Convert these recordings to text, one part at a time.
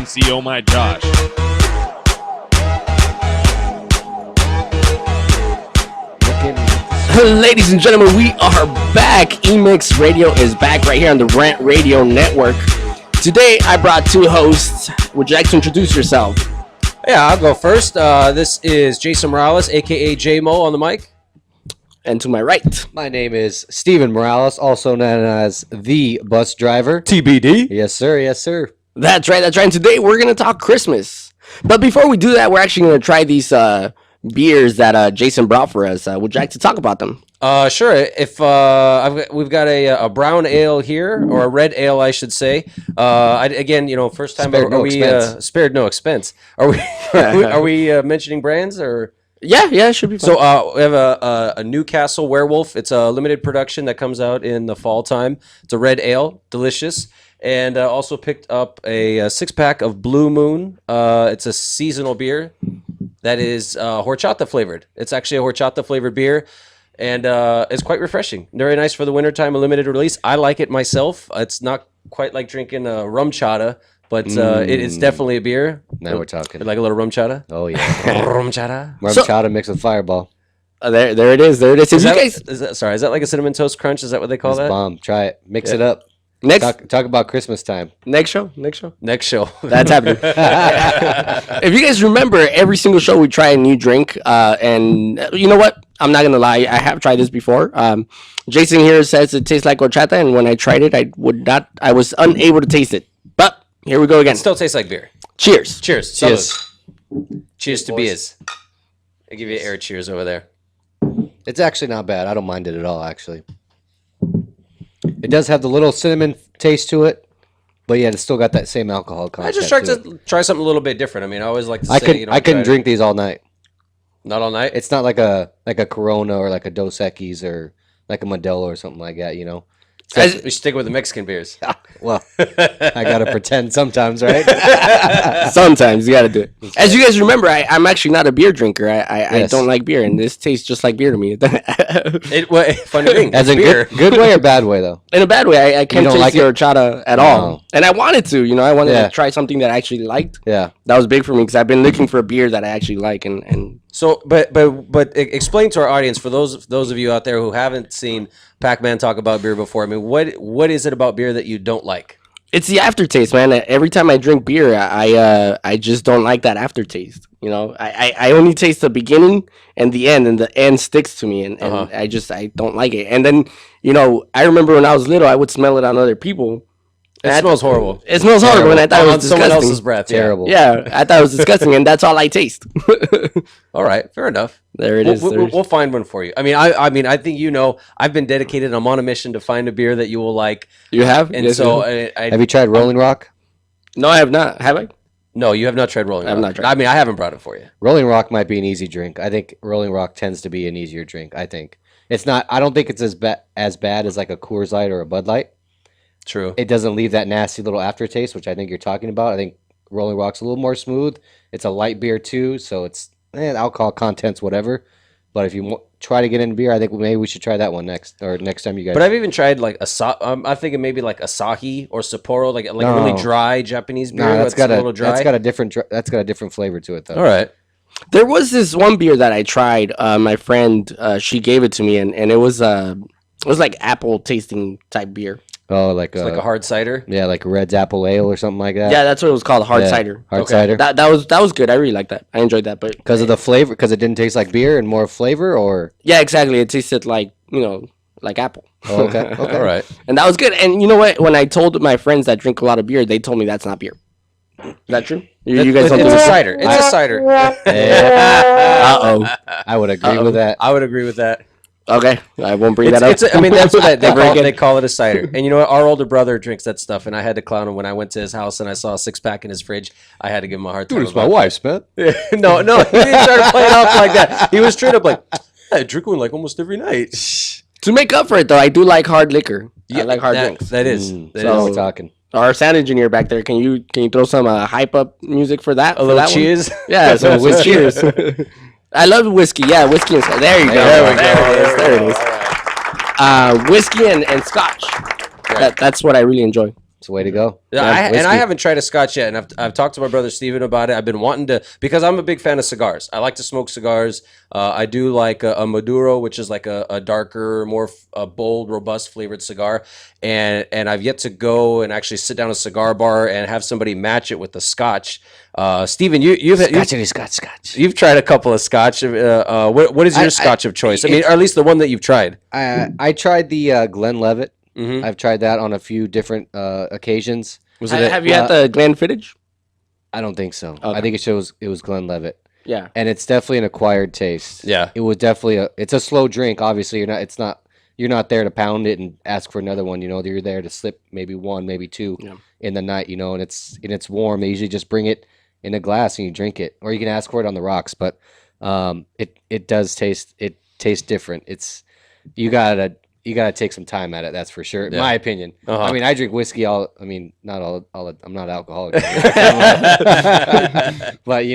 MC Oh My Josh. Ladies and gentlemen, we are back. eMix Radio is back right here on the Rant Radio Network. Today, I brought two hosts. Would you like to introduce yourself? Yeah, I'll go first. This is Jason Morales, a.k.a. J-Mo on the mic. And to my right. My name is Steven Morales, also known as the bus driver. TBD. Yes, sir. Yes, sir. That's right. And today, we're going to talk Christmas. But before we do that, we're actually going to try these beers that Jason brought for us. Would you like to talk about them? Sure. If we've got a brown ale here, or a red ale, I should say. First time spared no expense. Are we are we mentioning brands or? Yeah, it should be fine. So we have a Newcastle Werewolf. It's a limited production that comes out in the fall time. It's a red ale, delicious. And also picked up a 6-pack of Blue Moon. It's a seasonal beer that is horchata flavored. It's actually a horchata flavored beer, and it's quite refreshing. Very nice for the wintertime, a limited release. I like it myself. It's not quite like drinking rum chata, but it is definitely a beer. Now we're talking. Like a little rum chata? Oh, yeah. Rum chata? Rum chata mixed with Fireball. There it is. Is that like a Cinnamon Toast Crunch? Is that what they call that? Bomb. Try it. Mix it up. Talk about Christmas time. Next show. Next show. That's happening. If you guys remember, every single show we try a new drink. And you know what? I'm not going to lie. I have tried this before. Jason here says it tastes like horchata. And when I tried it, I was unable to taste it. But here we go again. It still tastes like beer. Cheers. Cheers. Cheers to beers. I give you an air cheers over there. It's actually not bad. I don't mind it at all, actually. It does have the little cinnamon taste to it, but yeah, it's still got that same alcohol content. I just tried to try something a little bit different. I mean, I always like to say, I couldn't drink these all night. Not all night? It's not like a Corona or like a Dos Equis or like a Modelo or something like that, you know? We should stick with the Mexican beers. Well, I got to pretend sometimes, right? Sometimes you got to do it. As you guys remember, I'm actually not a beer drinker. I don't like beer, and this tastes just like beer to me. Funny thing. As in beer. Good way or bad way, though? In a bad way. I can't taste like the horchata at all. And I wanted to, I wanted to try something that I actually liked. Yeah. That was big for me because I've been looking for a beer that I actually like. And So, but explain to our audience, for those of you out there who haven't seen Pac-Man talk about beer before, I mean, what is it about beer that you don't like? It's the aftertaste, man. Every time I drink beer, I just don't like that aftertaste. I only taste the beginning and the end, and the end sticks to me, and I don't like it. And then, I remember when I was little, I would smell it on other people. It smells horrible. It smells horrible, and I thought it was disgusting. Someone else's breath. Terrible. Yeah, I thought it was disgusting, and that's all I taste. All right, fair enough. There it is. We'll find one for you. I mean, I think I've been dedicated. I'm on a mission to find a beer that you will like. You have? And yes, so, have you tried Rolling Rock? No, I have not. Have I? No, you have not tried Rolling Rock. I have not tried. I mean, I haven't brought it for you. Rolling Rock might be an easy drink. I think Rolling Rock tends to be an easier drink. I think it's not. I don't think it's as bad as like a Coors Light or a Bud Light. True. It doesn't leave that nasty little aftertaste, which I think you're talking about. I think Rolling Rock's a little more smooth. It's a light beer too, so it's alcohol content's whatever. But if you try to get into beer, I think maybe we should try that one next time you guys. But I've even tried like I'm thinking maybe like Asahi or Sapporo, like a really dry Japanese beer. No, that's got a little dry. That's got a different flavor to it though. All right. There was this one beer that I tried. My friend, she gave it to me, and it was like apple tasting type beer. Oh, like a hard cider. Yeah, like Red's Apple Ale or something like that. Yeah, that's what it was called, hard cider. Hard cider. That was good. I really liked that. I enjoyed that, but because of the flavor, because it didn't taste like beer and more flavor, or yeah, exactly. It tasted like like apple. Oh, okay. Okay. All right. And that was good. And you know what? When I told my friends that drink a lot of beer, they told me that's not beer. Is that true? You guys don't it's do a that? cider. It's a cider. Uh-oh. I would agree with that. I would agree with that. Okay, I won't bring that up. That's what they call it, a cider. And you know what? Our older brother drinks that stuff, and I had to clown him when I went to his house and I saw a 6-pack in his fridge. I had to give him a hard time. Dude, it's my wife's, man. No, he didn't try to play it off like that. He was straight up like, I drink one like almost every night. To make up for it, though, I do like hard liquor. I like hard drinks. That is. So we're talking. Our sound engineer back there, can you throw some hype up music for that? A little cheers? Yeah, some cheers. I love whiskey. Yeah, whiskey and scotch. There you go. There it is. Whiskey and scotch. Right. That's what I really enjoy. It's the way to go. Yeah, and I whiskey. haven't tried a Scotch yet, and I've talked to my brother Steven about it. I've been wanting to because I'm a big fan of cigars. I like to smoke cigars. I do like a Maduro, which is like a darker, more bold, robust flavored cigar, and I've yet to go and actually sit down at a cigar bar and have somebody match it with the Scotch. Steven, you've tried a couple of Scotch. What is your Scotch of choice? I mean, or at least the one that you've tried. I tried the Glenlivet. Mm-hmm. I've tried that on a few different occasions. Have you had the Glenfiddich? I don't think so. Okay. I think it was Glenlivet. Yeah. And it's definitely an acquired taste. Yeah. It was definitely it's a slow drink. Obviously, you're not there to pound it and ask for another one, you're there to slip maybe one, maybe two in the night, and it's warm. They usually just bring it in a glass and you drink it, or you can ask for it on the rocks, but it tastes different. You gotta take some time at it. That's for sure. In my opinion. Uh-huh. I mean, I drink whiskey not all. I'm not alcoholic, but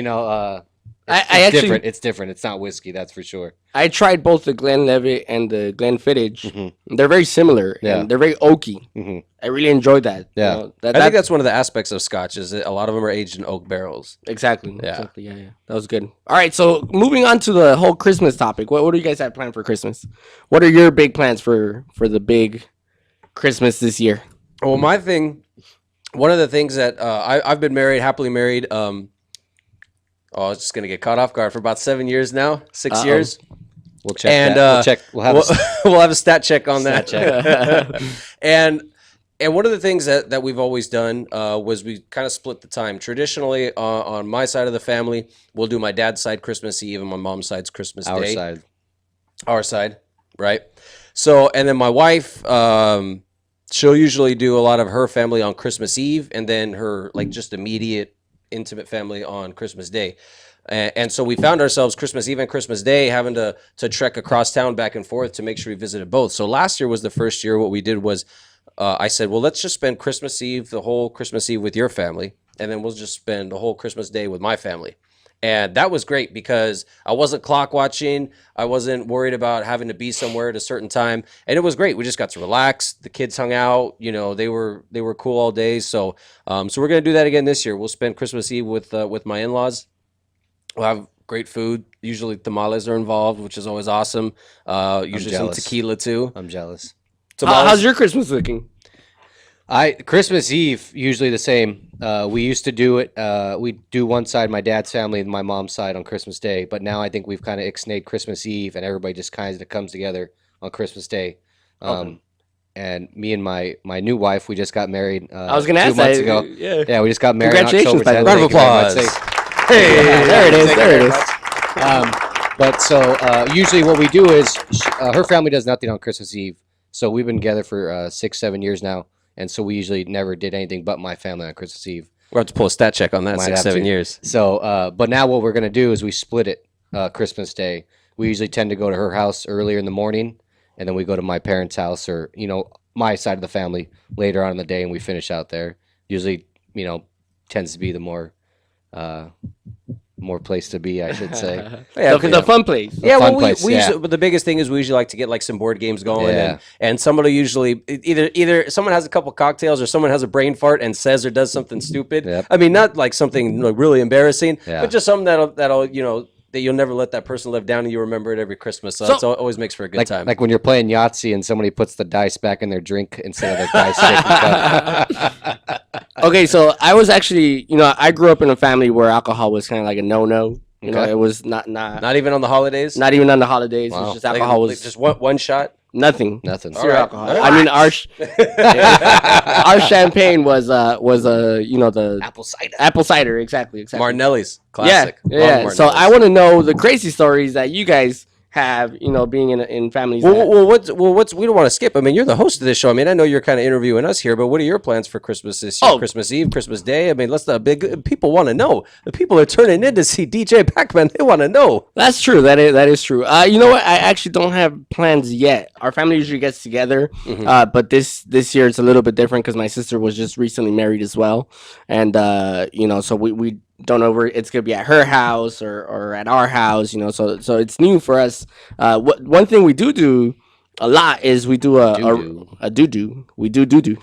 it's different. It's not whiskey. That's for sure. I tried both the Glenlivet and the Glenfiddich. Mm-hmm. They're very similar. Yeah. And they're very oaky. Mm-hmm. I really enjoyed that. Yeah. I think that's one of the aspects of Scotch is that a lot of them are aged in oak barrels. Exactly. Yeah. Exactly. Yeah. That was good. All right. So moving on to the whole Christmas topic. What do you guys have planned for Christmas? What are your big plans for the big Christmas this year? Well, one of the things that I've been married, happily married. I was just gonna get caught off guard for about 7 years now, 6 years. We'll check. And that. We'll check. We'll have a stat check on that. Check. And one of the things that we've always done was we kind of split the time. Traditionally, on my side of the family, we'll do my dad's side Christmas Eve and my mom's side's Christmas Day. Our side, right? So, and then my wife, she'll usually do a lot of her family on Christmas Eve, and then her like just immediate intimate family on Christmas Day. And so we found ourselves Christmas Eve and Christmas Day having to trek across town back and forth to make sure we visited both. So last year was the first year. What we did was I said, well, let's just spend Christmas Eve, the whole Christmas Eve with your family, and then we'll just spend the whole Christmas Day with my family. And that was great because I wasn't clock watching. I wasn't worried about having to be somewhere at a certain time. And it was great. We just got to relax. The kids hung out. They were cool all day. So we're going to do that again this year. We'll spend Christmas Eve with my in-laws. We'll have great food. Usually tamales are involved, which is always awesome. Usually some tequila too. I'm jealous. How's your Christmas looking? Christmas Eve usually the same. We used to do it. We do one side, my dad's family, and my mom's side on Christmas Day. But now I think we've kind of ixnayed Christmas Eve, and everybody just kind of comes together on Christmas Day. Okay. And me and my new wife, we just got married. I was gonna 2 ask months that. ago. Yeah. We just got married. Congratulations, On October 10th. Round of Thank you very much. applause. Hey, there it is. There it is. But so usually what we do is her family does nothing on Christmas Eve. So we've been together for 6-7 years now. And so we usually never did anything but my family on Christmas Eve. We'll have to pull a stat check on that. Might 6-7 have to. years. So, but now what we're going to do is we split it Christmas Day. We usually tend to go to her house earlier in the morning. And then we go to my parents' house or, my side of the family later on in the day. And we finish out there. Usually, tends to be the more place to be, I should say. The fun place. Yeah, fun well, place, we yeah. usually, but the biggest thing is we usually like to get like some board games going, Yeah. and somebody usually either someone has a couple cocktails or someone has a brain fart and says or does something stupid. Yep. I mean, not like something like really embarrassing, Yeah. but just something that'll that you'll never let that person live down, and you remember it every Christmas. So it always makes for a good time. Like when you're playing Yahtzee and somebody puts the dice back in their drink instead of their dice stick. Okay, so I was actually, I grew up in a family where alcohol was kind of like a no-no. Okay. It was not Even on the holidays. not even on the holidays. It Wow. was just alcohol was just one shot. nothing. Nothing. Zero right. alcohol. All I mean, our champagne was the apple cider. Exactly. Martinelli's classic. Yeah. Love So I Martinelli's. want to know the crazy stories that you guys have, being in families. What's we don't want to skip. I mean, you're the host of this show. I mean, I know you're kind of interviewing us here, but what are your plans for Christmas this year? Oh. Christmas Eve, Christmas Day. I mean, people want to know. The people are turning in to see DJ Pac-Man. They want to know. That's true. That is true. You know what? I actually don't have plans yet. Our family usually gets together, but this year it's a little bit different because my sister was just recently married as well, and so we don't know where it's gonna be at her house or at our house. So it's new for us. One thing we do a lot is we do a doo-doo. We do doo-doo.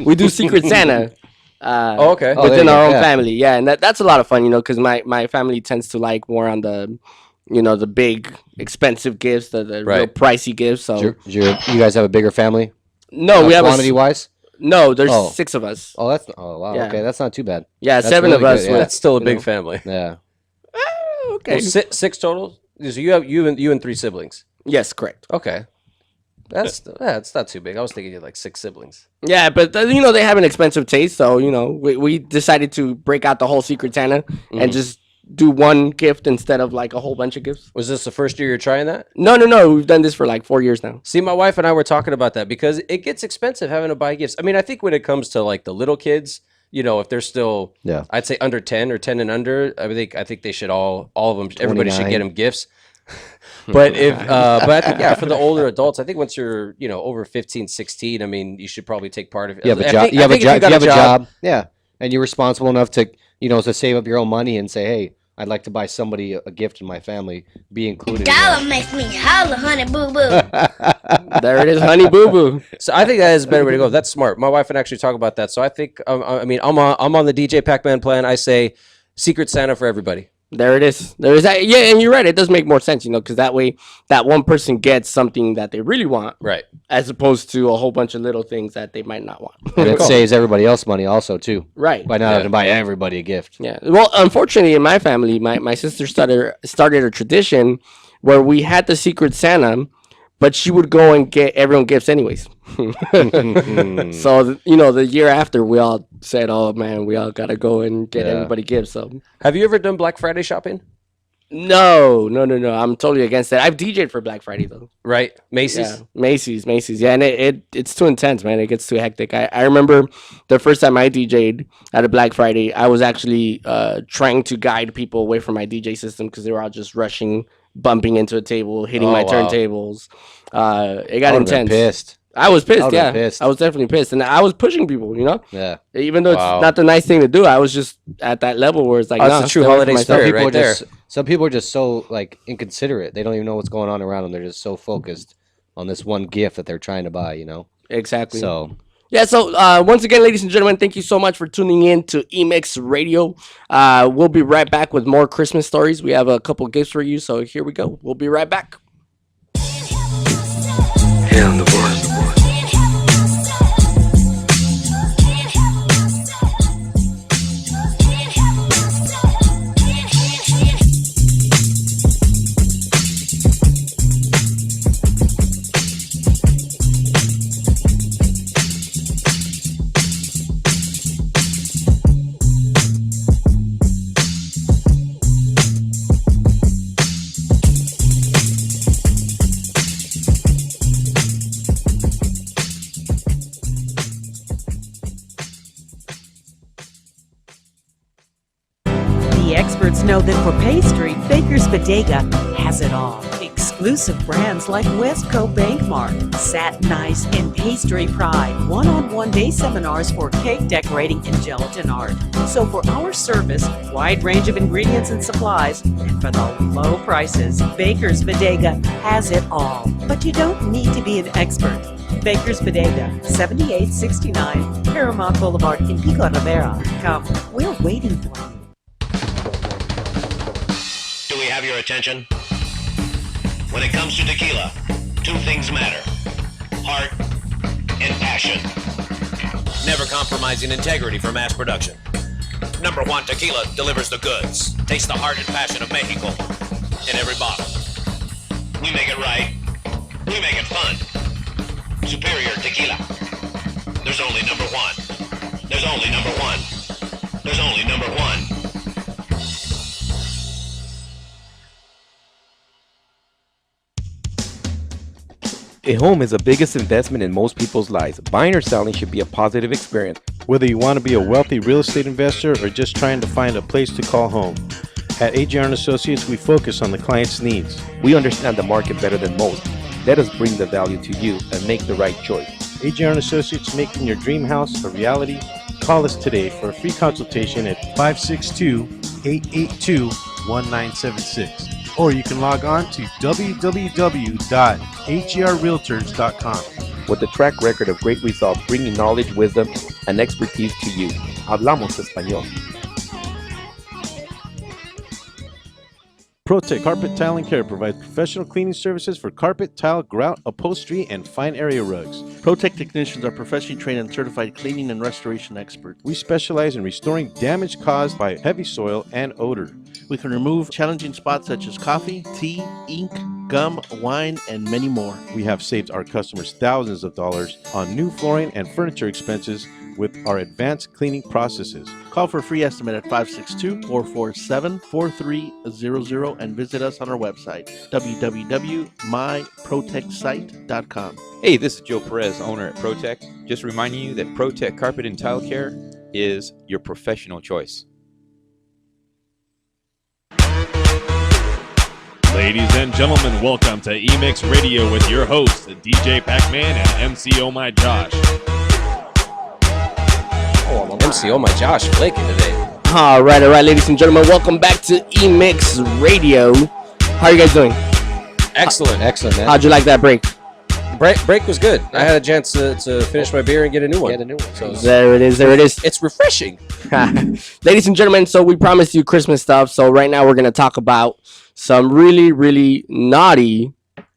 We do Secret Santa. Oh, okay. Oh, there Within you our go, own yeah. family, yeah, and that's a lot of fun, because my family tends to like more on the, the big expensive gifts, the real Right. pricey gifts. So You guys have a bigger family, no, we have quantity wise. no. There's Oh. 6 of us. Oh wow, Yeah. okay, that's not too bad. Yeah, That's 7 of really us. good, yeah. with- That's still a you big know. family. Yeah. Okay. Well, six total. So you and 3 siblings. Yes, correct. Okay. That's not too big. I was thinking you had like 6 siblings. Yeah, but they have an expensive taste, so we decided to break out the whole Secret Santa and just do one gift instead of like a whole bunch of gifts. Was this the first year you're trying that? No, we've done this for like 4 years now. See, my wife and I were talking about that because it gets expensive having to buy gifts. I mean, I think when it comes to like the little kids, if they're still, Yeah. I'd say under 10 or 10 and under, I think they should all of them, everybody should get 29. them gifts. But but I think, for the older adults, I think once you're, over 15, 16, I mean, you should probably take part of it. You have a I job. think- You I have a think if job. got You have a job. Yeah, and you're responsible enough to, to save up your own money and say, hey, I'd like to buy somebody a gift in my family, be included. in that. Dollar makes me holler, honey boo boo. There it is, honey boo boo. So I think that is a better way to go. That's smart. My wife and I actually talk about that. So I think, I'm on the DJ Pac-Man plan. I say Secret Santa for everybody. There it is. There is that. Yeah, and you're right. It does make more sense, because that way that one person gets something that they really want, Right. as opposed to a whole bunch of little things that they might not want. And it saves everybody else money also too, Right. by not having to buy everybody a gift. Yeah. Well, unfortunately, in my family, my sister started a tradition where we had the Secret Santa, but she would go and get everyone gifts anyways. So the year after, we all said, "Oh man, we all gotta go and get Yeah. everybody gifts." So Have you ever done Black Friday shopping? no. I'm totally against that. I've DJ'd for Black Friday though. Right. Macy's? Yeah, Macy's. Yeah, and it's too intense, man. It gets too hectic. I remember the first time I DJ'd at a Black Friday, I was actually trying to guide people away from my DJ system because they were all just rushing, bumping into a table, hitting Oh, my wow. turntables. It got I would've been intense. pissed. I was pissed. I would've Yeah, been pissed. I was definitely pissed, and I was pushing people. Yeah. Even though Wow. it's not the nice thing to do, I was just at that level where it's like, That's nah, the true stay away from holiday my spirit. stuff. right there. Some people are just so like inconsiderate. They don't even know what's going on around them. They're just so focused on this one gift that they're trying to buy. Exactly. So Yeah, so once again, ladies and gentlemen, thank you so much for tuning in to eMix Radio. We'll be right back with more Christmas stories. We have a couple gifts for you, so here we go. We'll be right back. And the boys. The experts know that for pastry, Baker's Bodega has it all. Exclusive brands like Westco Bankmark, Satin Ice, and Pastry Pride. One-on-one day seminars for cake decorating and gelatin art. So for our service, wide range of ingredients and supplies, and for the low prices, Baker's Bodega has it all. But you don't need to be an expert. Baker's Bodega, 7869 Paramount Boulevard in Pico Rivera. Come, we're waiting for you. Do we have your attention? When it comes to tequila, 2 things matter: heart and passion. Never compromising integrity for mass production. Number 1 Tequila delivers the goods. Taste the heart and passion of Mexico in every bottle. We make it right. We make it fun. Superior tequila. There's only number 1. There's only number 1. There's only number 1. A home is the biggest investment in most people's lives. Buying or selling should be a positive experience. Whether you want to be a wealthy real estate investor or just trying to find a place to call home. At AJR & Associates, we focus on the client's needs. We understand the market better than most. Let us bring the value to you and make the right choice. AJR & Associates, making your dream house a reality. Call us today for a free consultation at 562-882-1976. or you can log on to www.hrrealtors.com. With a track record of great results, bringing knowledge, wisdom, and expertise to you. Hablamos español. ProTech Carpet Tile and Care provides professional cleaning services for carpet, tile, grout, upholstery, and fine area rugs. ProTech technicians are professionally trained and certified cleaning and restoration experts. We specialize in restoring damage caused by heavy soil and odor. We can remove challenging spots such as coffee, tea, ink, gum, wine, and many more. We have saved our customers thousands of dollars on new flooring and furniture expenses with our advanced cleaning processes. Call for a free estimate at 562-447-4300 and visit us on our website, www.myprotectsite.com. Hey, this is Joe Perez, owner at ProTech. Just reminding you that ProTech Carpet and Tile Care is your professional choice. Ladies and gentlemen, welcome to eMix Radio with your hosts, DJ Pac-Man and MCO My Josh. MCO my Josh flaking today. All right, ladies and gentlemen, welcome back to eMix Radio. How are you guys doing? Excellent. Excellent, man. How'd you like that break? Break was good. I had a chance to finish my beer and get a new one. Get a new one. So There it is. it's refreshing. Ladies and gentlemen, so we promised you Christmas stuff. So right now we're going to talk about some really, really naughty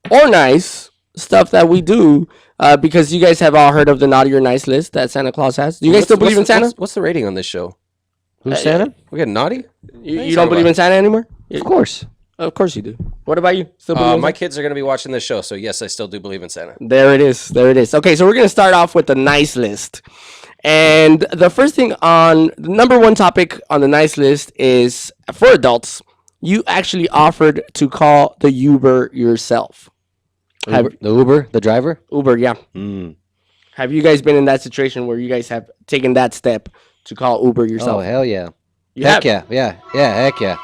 or nice stuff that we do because you guys have all heard of the naughty or nice list that Santa Claus has. Do you guys still believe in Santa? What's the rating on this show? Who's Santa? We got naughty? You don't believe in Santa anymore? Of course. Of course you do. What about you? Still believe in My Santa? kids are going to be watching this show, so yes, I still do believe in Santa. There it is. There it is. Okay, so we're going to start off with the nice list. And the first thing on the number one topic on the nice list is for adults, you actually offered to call the Uber yourself. The driver? Uber, yeah. Mm. Have you guys been in that situation where you guys have taken that step to call Uber yourself? Oh, hell yeah. You Heck have? yeah. Yeah, heck yeah.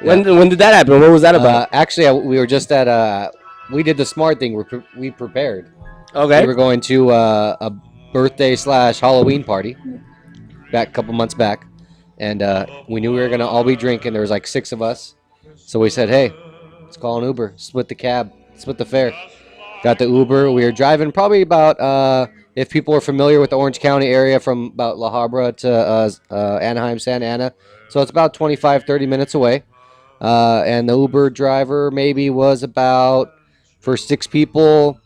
When did that happen? What was that about? Actually, we were just at we did the smart thing. We prepared. Okay. We were going to a birthday / Halloween party a couple months back, and we knew we were gonna all be drinking. There was like 6 of us, so we said, "Hey, let's call an Uber. Split the cab. Split the fare." Got the Uber. We were driving probably about if people are familiar with the Orange County area, from about La Habra to Anaheim, Santa Ana. So it's about 25-30 minutes away. And the Uber driver maybe was about, for 6 people,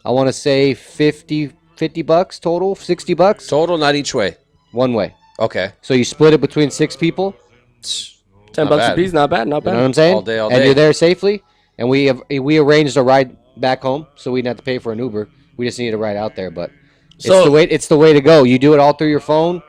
I want to say $50 total, $60. Total, not each way. One way. Okay. So you split it between 6 people. $10 a piece, not bad, not You know bad. what I'm saying? All day. And you're there safely. And we arranged a ride back home, so we didn't have to pay for an Uber. We just needed a ride out there. But it's the way to go. You do it all through your phone.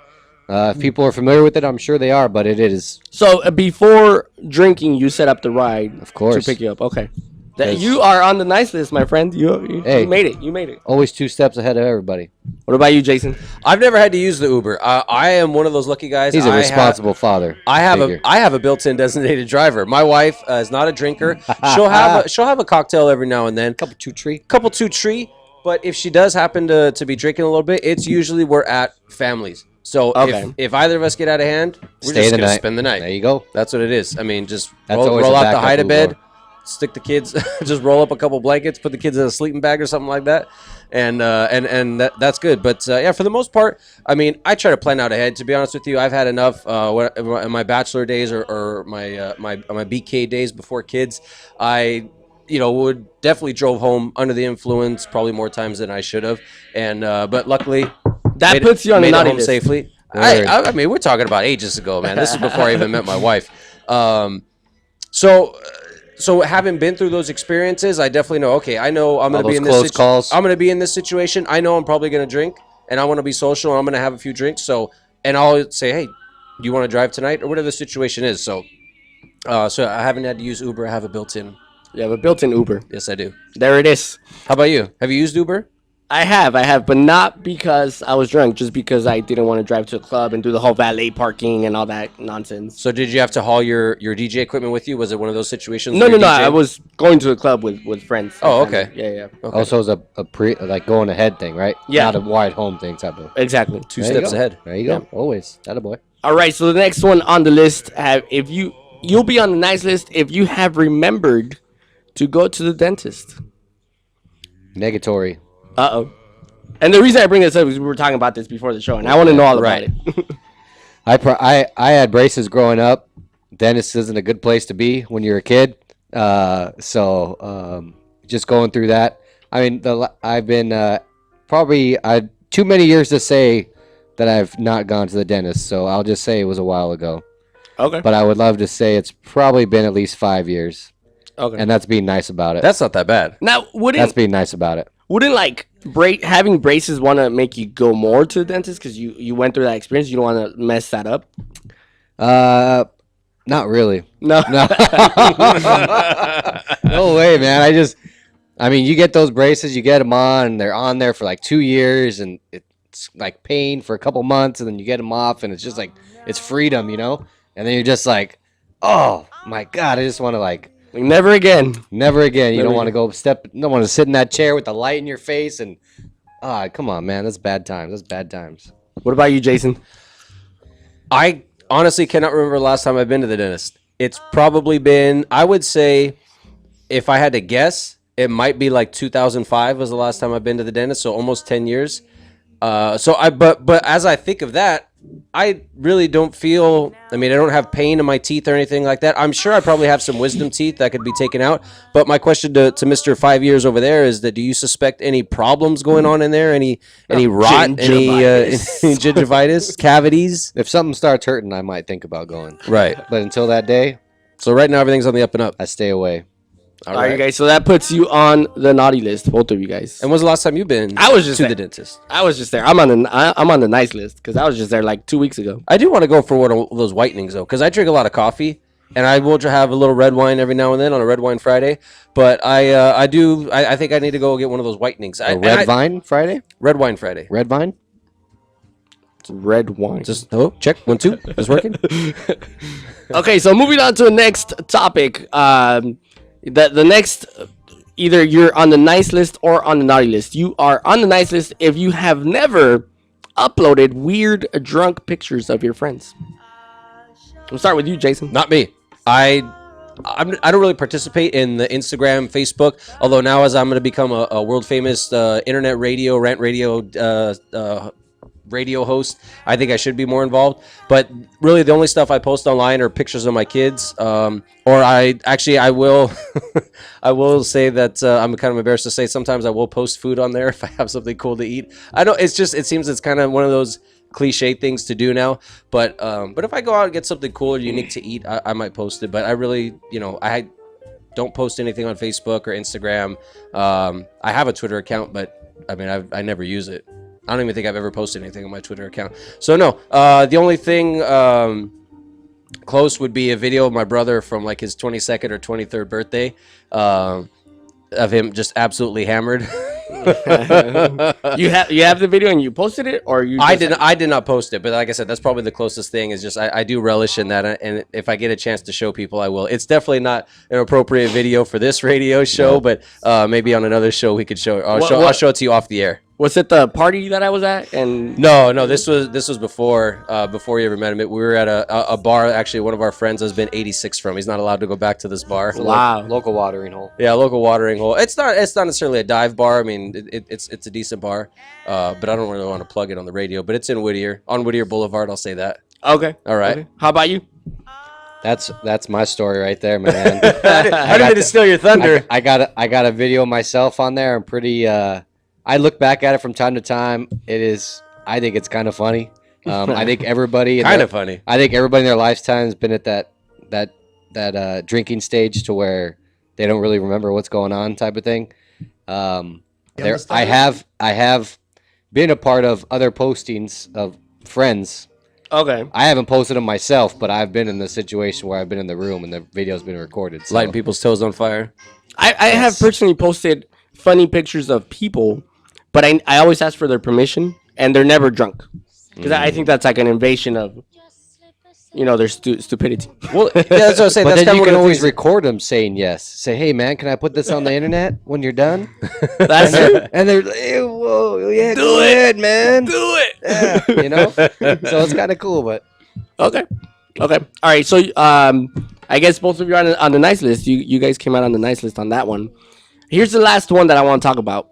If people are familiar with it, I'm sure they are, but it is. So before drinking, you set up the ride, Of course. to pick you up. Okay. Yes. You are on the nice list, my friend. You Hey. made it. You made it. Always 2 steps ahead of everybody. What about you, Jason? I've never had to use the Uber. I am one of those lucky guys. He's a responsible father. I have figure. a built-in designated driver. My wife is not a drinker. She'll have a cocktail every now and then. couple two tree. But if she does happen to be drinking a little bit, it's usually we're at families. So Okay. if either of us get out of hand, we're Stay just the gonna night. spend the night. There you go. That's what it is. I mean, just That's roll always a out the backup hide of Uber. bed, stick the kids, just roll up a couple blankets, put the kids in a sleeping bag or something like that, and that's good. But yeah, for the most part, I mean, I try to plan out ahead. To be honest with you, I've had enough in my bachelor days or my BK days before kids. I would definitely drove home under the influence probably more times than I should have, and but luckily That made puts you on the made it naughty home list. safely. Word. I mean, we're talking about ages ago, man. This is before I even met my wife. So having been through those experiences, I definitely know. Okay, I know I'm going to be in this close calls. I'm going to be in this situation. I know I'm probably going to drink, and I want to be social. And I'm going to have a few drinks. And I'll say, hey, do you want to drive tonight, or whatever the situation is. So I haven't had to use Uber. I have a built-in. You have a built-in Uber. Yes, I do. There it is. How about you? Have you used Uber? I have, but not because I was drunk, just because I didn't want to drive to a club and do the whole valet parking and all that nonsense. So did you have to haul your DJ equipment with you? Was it one of those situations? No, where no, your no. DJ I was going to a club with friends. Oh, okay. Yeah. Okay. Also, it's a pre like going ahead thing, right? Yeah. Not a wide home thing type of. Exactly. Two There you steps go. ahead. There you go. Always. That a boy. All right, so the next one on the list, if you you'll be on the nice list if you have remembered to go to the dentist. Negatory. And the reason I bring this up is we were talking about this before the show, and I want to know all about it. I had braces growing up. Dentist isn't a good place to be when you're a kid. So just going through that. I mean, I've been probably too many years to say that I've not gone to the dentist. So I'll just say it was a while ago. Okay. But I would love to say it's probably been at least 5 years. Okay. And that's being nice about it. That's not that bad. Now, that's being nice about it. Wouldn't like having braces want to make you go more to the dentist because you went through that experience? You don't want to mess that up. Not really. No. No way, man. I mean, you get those braces, you get them on, and they're on there for like 2 years, and it's like pain for a couple months, and then you get them off, and it's just like, it's freedom, you know? And then you're just like, oh my God, I just want to like never again. Never again. You don't want to don't want to sit in that chair with the light in your face, and come on, man. That's bad times. That's bad times. What about you, Jason? I honestly cannot remember the last time I've been to the dentist. It's probably been, I would say, if I had to guess, it might be like 2005 was the last time I've been to the dentist, so almost 10 years. But as I think of that, I really don't feel, I mean, I don't have pain in my teeth or anything like that. I'm sure I probably have some wisdom teeth that could be taken out. But my question to Mr. 5 years over there is that do you suspect any problems going on in there? Any rot? Any gingivitis? Cavities? If something starts hurting, I might think about going. Right. But until that day. So right now everything's on the up and up. I stay away. All right, guys. So that puts you on the naughty list, both of you guys. And when's the last time you've been? I was just to there. the dentist. I was just there. I'm on the nice list because I was just there like 2 weeks ago. I do want to go for one of those whitenings though, because I drink a lot of coffee, and I will have a little red wine every now and then on a red wine Friday. But I think I need to go get one of those whitenings. Red Vine Friday. Red wine Friday. Red Vine. It's red wine. Just check 1 2. It's working. Okay, so moving on to the next topic. The next, either you're on the nice list or on the naughty list. You are on the nice list if you have never uploaded weird drunk pictures of your friends. We'll start with you, Jason. Not me. I don't really participate in the Instagram, Facebook. Although now, as I'm going to become a world famous internet radio, rant radio radio host, I think I should be more involved. But really the only stuff I post online are pictures of my kids, or I will I will say that I'm kind of embarrassed to say sometimes I will post food on there if I have something cool to eat. I know it seems it's kind of one of those cliche things to do now, but if I go out and get something cool or unique to eat, I might post it. But I really, I don't post anything on Facebook or Instagram. I have a Twitter account, but I mean I never use it. I don't even think I've ever posted anything on my Twitter account. So no, the only thing close would be a video of my brother from like his 22nd or 23rd birthday, of him just absolutely hammered. You have the video and you posted it, or you? I did not post it, but like I said, that's probably the closest thing. Is just I do relish in that, and if I get a chance to show people, I will. It's definitely not an appropriate video for this radio show, but maybe on another show we could show. I'll show it to you off the air. Was it the party that I was at? And no, this was before you ever met him. We were at a bar. Actually, one of our friends has been 86 from. He's not allowed to go back to this bar. Wow. Local watering hole. Yeah, local watering hole. It's not necessarily a dive bar. I mean, it's a decent bar, but I don't really want to plug it on the radio. But it's in Whittier, on Whittier Boulevard. I'll say that. Okay. All right. Okay. How about you? That's my story right there, man. I didn't mean to steal your thunder. I got a video of myself on there. I'm pretty. I look back at it from time to time. I think it's kind of funny. I think everybody funny. I think everybody in their lifetime has been at that drinking stage to where they don't really remember what's going on, type of thing. I have been a part of other postings of friends. Okay. I haven't posted them myself, but I've been in the situation where I've been in the room and the video's been recorded. So. Lighting people's toes on fire. I have personally posted funny pictures of people, but I always ask for their permission, and they're never drunk. Because I think that's like an invasion of, their stupidity. Well, yeah, that's what I was saying. But That's then you kind can of always record them saying yes. Say, hey, man, can I put this on the internet when you're done? That's it. And they're like, hey, whoa, yeah, go ahead, man. Do it. Yeah, so it's kind of cool, but. Okay. All right. So I I guess both of you are on the nice list. You guys came out on the nice list on that one. Here's the last one that I want to talk about.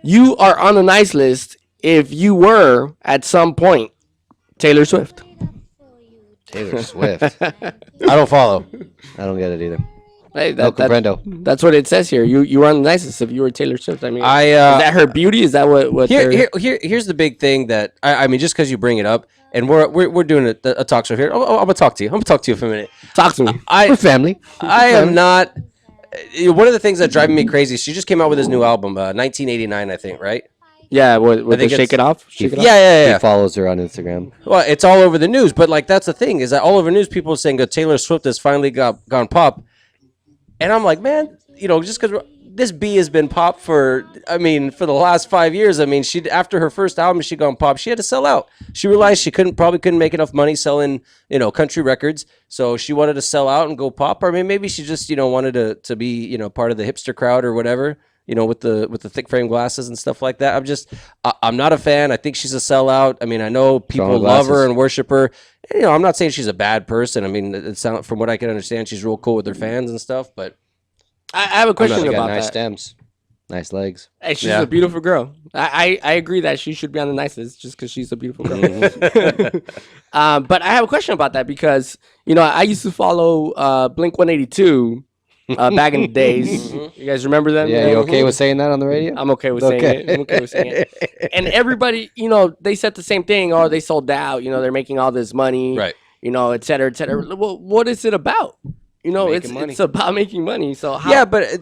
You are on the nice list if you were at some point Taylor Swift. Taylor Swift. I don't follow. I don't get it either. Hey, No comprendo. That's what it says here. You were on the nicest if you were Taylor Swift. I mean, is I that her beauty? Is that what? here's the big thing that I mean, just because you bring it up, and we're doing a talk show here. I'm gonna talk to you. I'm gonna talk to you for a minute. Talk to me. We're family. I am not. One of the things that driving me crazy. She just came out with his new album, 1989, I think, right? Yeah, with the Shake It Off? Yeah, yeah. He follows her on Instagram. Well, it's all over the news, but like that's the thing is that all over news, people are saying that Taylor Swift has finally gone pop, and I'm like, man, just because this B has been pop for the last 5 years. I mean, she after her first album, she gone pop. She had to sell out. She realized she probably couldn't make enough money selling, country records. So she wanted to sell out and go pop. Or maybe she just, wanted to be, part of the hipster crowd or whatever. With the thick frame glasses and stuff like that. I'm not a fan. I think she's a sellout. I mean, I know people love her and worship her. And, I'm not saying she's a bad person. I mean, from what I can understand, she's real cool with her fans and stuff. But I have a question about nice that. Stems, nice legs. Hey, she's a beautiful girl. I agree that she should be on the nice list just because she's a beautiful girl. But I have a question about that because I used to follow Blink 182. Back in the days. You guys remember them? Yeah, you okay with saying that on the radio? I'm okay with saying it. I'm okay with saying it. And everybody, they said the same thing. Oh, they sold out. They're making all this money. Right. Et cetera, et cetera. Well, what is it about? It's about making money. So how? Yeah, but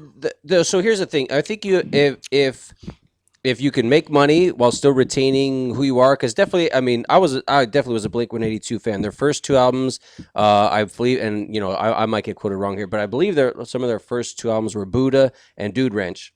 so here's the thing. I think if you can make money while still retaining who you are, because definitely, I definitely was a Blink 182 fan. Their first two albums, I believe, and I might get quoted wrong here, but I believe some of their first two albums were Buddha and Dude Ranch,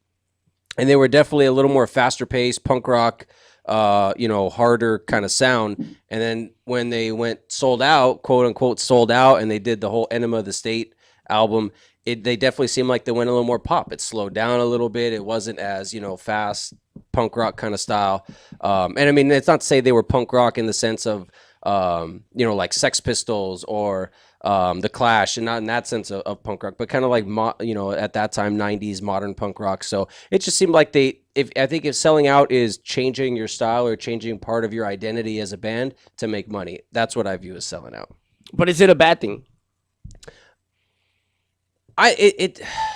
and they were definitely a little more faster paced punk rock, harder kind of sound. And then when they went sold out, quote unquote sold out, and they did the whole Enema of the State album, they definitely seemed like they went a little more pop. It slowed down a little bit. It wasn't as fast punk rock kind of style. And I mean, it's not to say they were punk rock in the sense of like Sex Pistols or The Clash, and not in that sense of punk rock, but kind of like at that time 90s modern punk rock. So it just seemed like I think if selling out is changing your style or changing part of your identity as a band to make money, that's what I view as selling out. But is it a bad thing?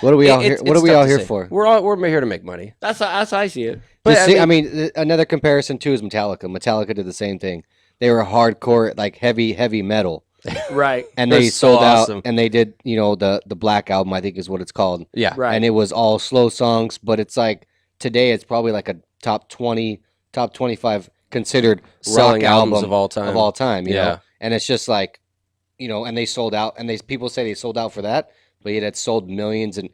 What are we all here? What are we all here for? We're here to make money. That's how I see it. But another comparison too is Metallica. Metallica did the same thing. They were hardcore, like heavy metal, right? And they sold out. And they did, the Black Album, I think is what it's called. Yeah, right. And it was all slow songs, but it's like today it's probably like a top 20, top 25 considered selling rock albums of all time. You know? And it's just like, and they sold out, and people say they sold out for that. But yet it sold millions and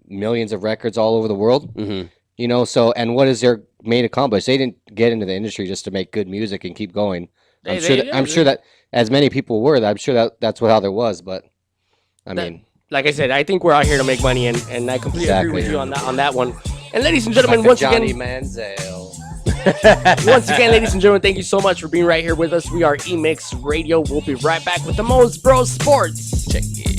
millions of records all over the world. Mm-hmm. So, and what is their main accomplishment? They didn't get into the industry just to make good music and keep going. I'm sure that as many people were, I'm sure that's how there was. But I mean, like I said, I think we're out here to make money, and I completely agree with you on that one. And ladies and gentlemen, once again, ladies and gentlemen, thank you so much for being right here with us. We are eMix Radio. We'll be right back with the most bro sports. Check it.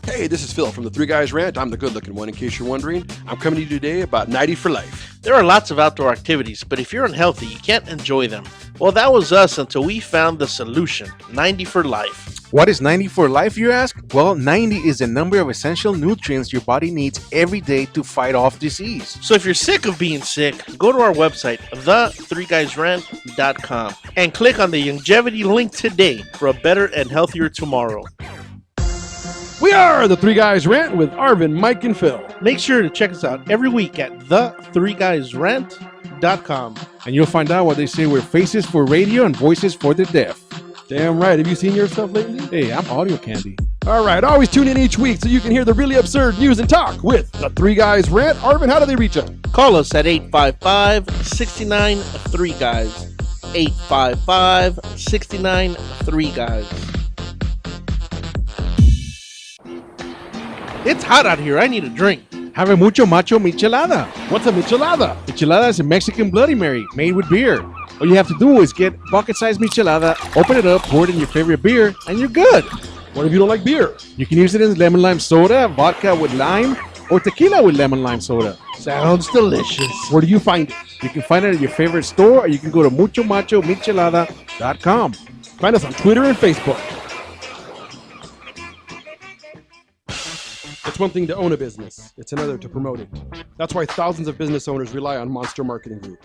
Hey, this is Phil from the Three Guys Rant. I'm the good-looking one, in case you're wondering. I'm coming to you today about 90 for life. There are lots of outdoor activities, but if you're unhealthy, you can't enjoy them. Well, that was us until we found the solution, 90 for life. What is 90 for life, you ask? Well, 90 is the number of essential nutrients your body needs every day to fight off disease. So if you're sick of being sick, go to our website, the3guysrant.com, and click on the longevity link today for a better and healthier tomorrow. We are the Three Guys Rant with Arvin, Mike, and Phil. Make sure to check us out every week at the3guysrant.com. And you'll find out what they say we're faces for radio and voices for the deaf. Damn right. Have you seen yourself lately? Hey, I'm audio candy. All right, always tune in each week so you can hear the really absurd news and talk with the Three Guys Rant. Arvin, how do they reach us? Call us at 855-69-3-GUYS. 855-69-3-GUYS. It's hot out here. I need a drink. Have a mucho macho michelada. What's a michelada? Michelada is a Mexican Bloody Mary made with beer. All you have to do is get bucket-sized michelada, open it up, pour it in your favorite beer, and you're good. What if you don't like beer? You can use it in lemon lime soda, vodka with lime, or tequila with lemon lime soda. Sounds delicious. Where do you find it? You can find it at your favorite store, or you can go to muchomachomichelada.com. Find us on Twitter and Facebook. It's one thing to own a business. It's another to promote it. That's why thousands of business owners rely on Monster Marketing Group.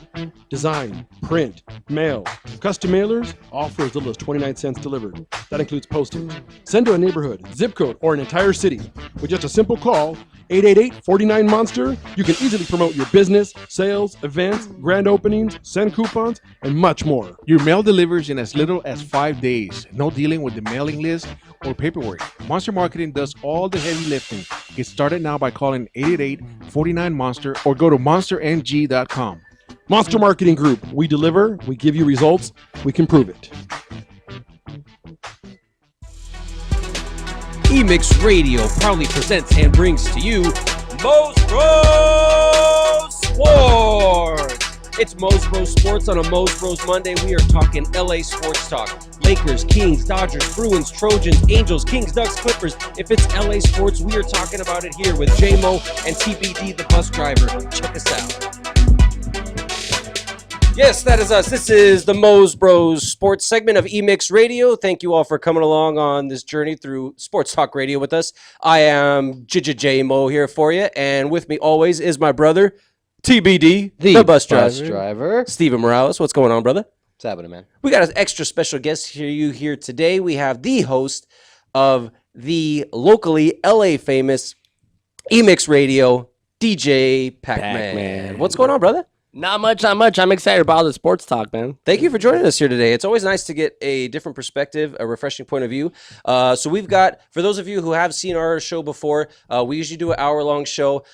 Design, print, mail, custom mailers, all for as little as 29 cents delivered. That includes postage. Send to a neighborhood, zip code, or an entire city. With just a simple call, 888-49-MONSTER, you can easily promote your business, sales, events, grand openings, send coupons, and much more. Your mail delivers in as little as 5 days. No dealing with the mailing list or paperwork. Monster Marketing does all the heavy lifting. Get started now by calling 888-49-MONSTER or go to monsterng.com. Monster Marketing Group. We deliver, we give you results, we can prove it. eMix Radio proudly presents and brings to you Mo's Bros Sports. It's Mo's Bros Sports on a Mo's Bros Monday. We are talking LA sports talk. Lakers, Kings, Dodgers, Bruins, Trojans, Angels, Kings, Ducks, Clippers. If it's LA sports, we are talking about it here with J-Mo and TBD, the bus driver. Check us out. Yes, that is us. This is the Mo's Bros Sports segment of eMix Radio. Thank you all for coming along on this journey through Sports Talk Radio with us. I am J-Mo here for you, and with me always is my brother, TBD, the bus driver. Steven Morales. What's going on, brother? What's happening, man? We got an extra special guest here today. We have the host of the locally LA famous eMix Radio, DJ Pac-Man. What's going on, brother? Not much. I'm excited about all the sports talk, man. Thank you for joining us here today. It's always nice to get a different perspective, a refreshing point of view. So we've got, for those of you who have seen our show before, we usually do an hour-long show.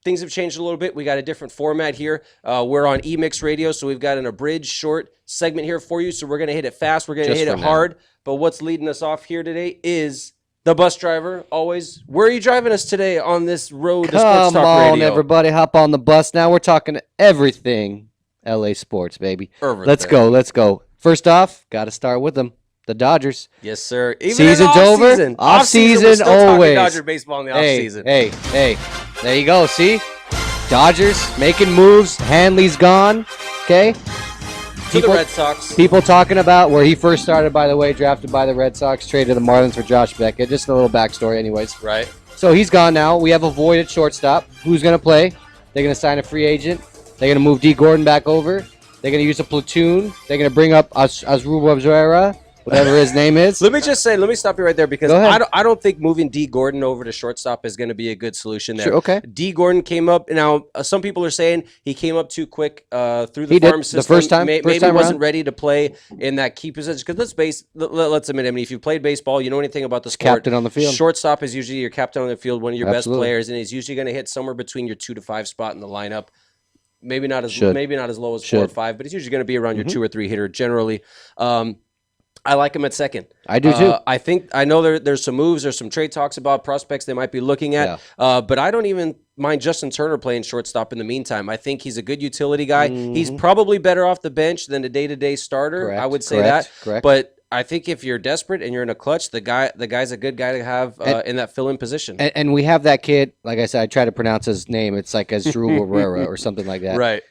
Things have changed a little bit. We got a different format here. We're on eMix Radio, so we've got an abridged short segment here for you. So we're going to hit it fast. We're going to hit it hard. But what's leading us off here today is the bus driver, always. Where are you driving us today on this road to Sports Talk Radio? Come on, everybody. Hop on the bus now. We're talking everything LA sports, baby. Everything. Let's go. First off, got to start with them. The Dodgers. Yes, sir. Even Season's over. Season. Off season, always. Dodger baseball in the off season. Hey. There you go. See? Dodgers making moves. Hanley's gone. Okay? To the Red Sox. People talking about where he first started, by the way, drafted by the Red Sox, traded to the Marlins for Josh Beckett. Just a little backstory anyways. Right. So he's gone now. We have a void at shortstop. Who's going to play? They're going to sign a free agent. They're going to move D. Gordon back over. They're going to use a platoon. They're going to bring up Asdrubal, whatever his name is. Let me stop you right there because Go ahead. I don't think moving D. Gordon over to shortstop is going to be a good solution there. Sure, okay. D. Gordon came up. Now, some people are saying he came up too quick through the He farm did, system. the first time. Maybe First time wasn't around. ready to play in that key position. Because let's admit, I mean, if you played baseball, you know anything about the sport. Captain on the field. Shortstop is usually your captain on the field, one of your Absolutely. best players, and he's usually going to hit somewhere between your 2 to 5 spot in the lineup. Maybe not as low as 4 or 5, but he's usually going to be around your 2 or 3 hitter generally. I like him at second. I do too. I know there's some moves, there's some trade talks about prospects they might be looking at, but I don't even mind Justin Turner playing shortstop in the meantime. I think he's a good utility guy. He's probably better off the bench than a day-to-day starter. I would say that. Correct. But I think if you're desperate and you're in a clutch, the guy's a good guy to have in that fill-in position. And we have that kid, like I said, I try to pronounce his name. It's like Asdrubal or something like that. Right.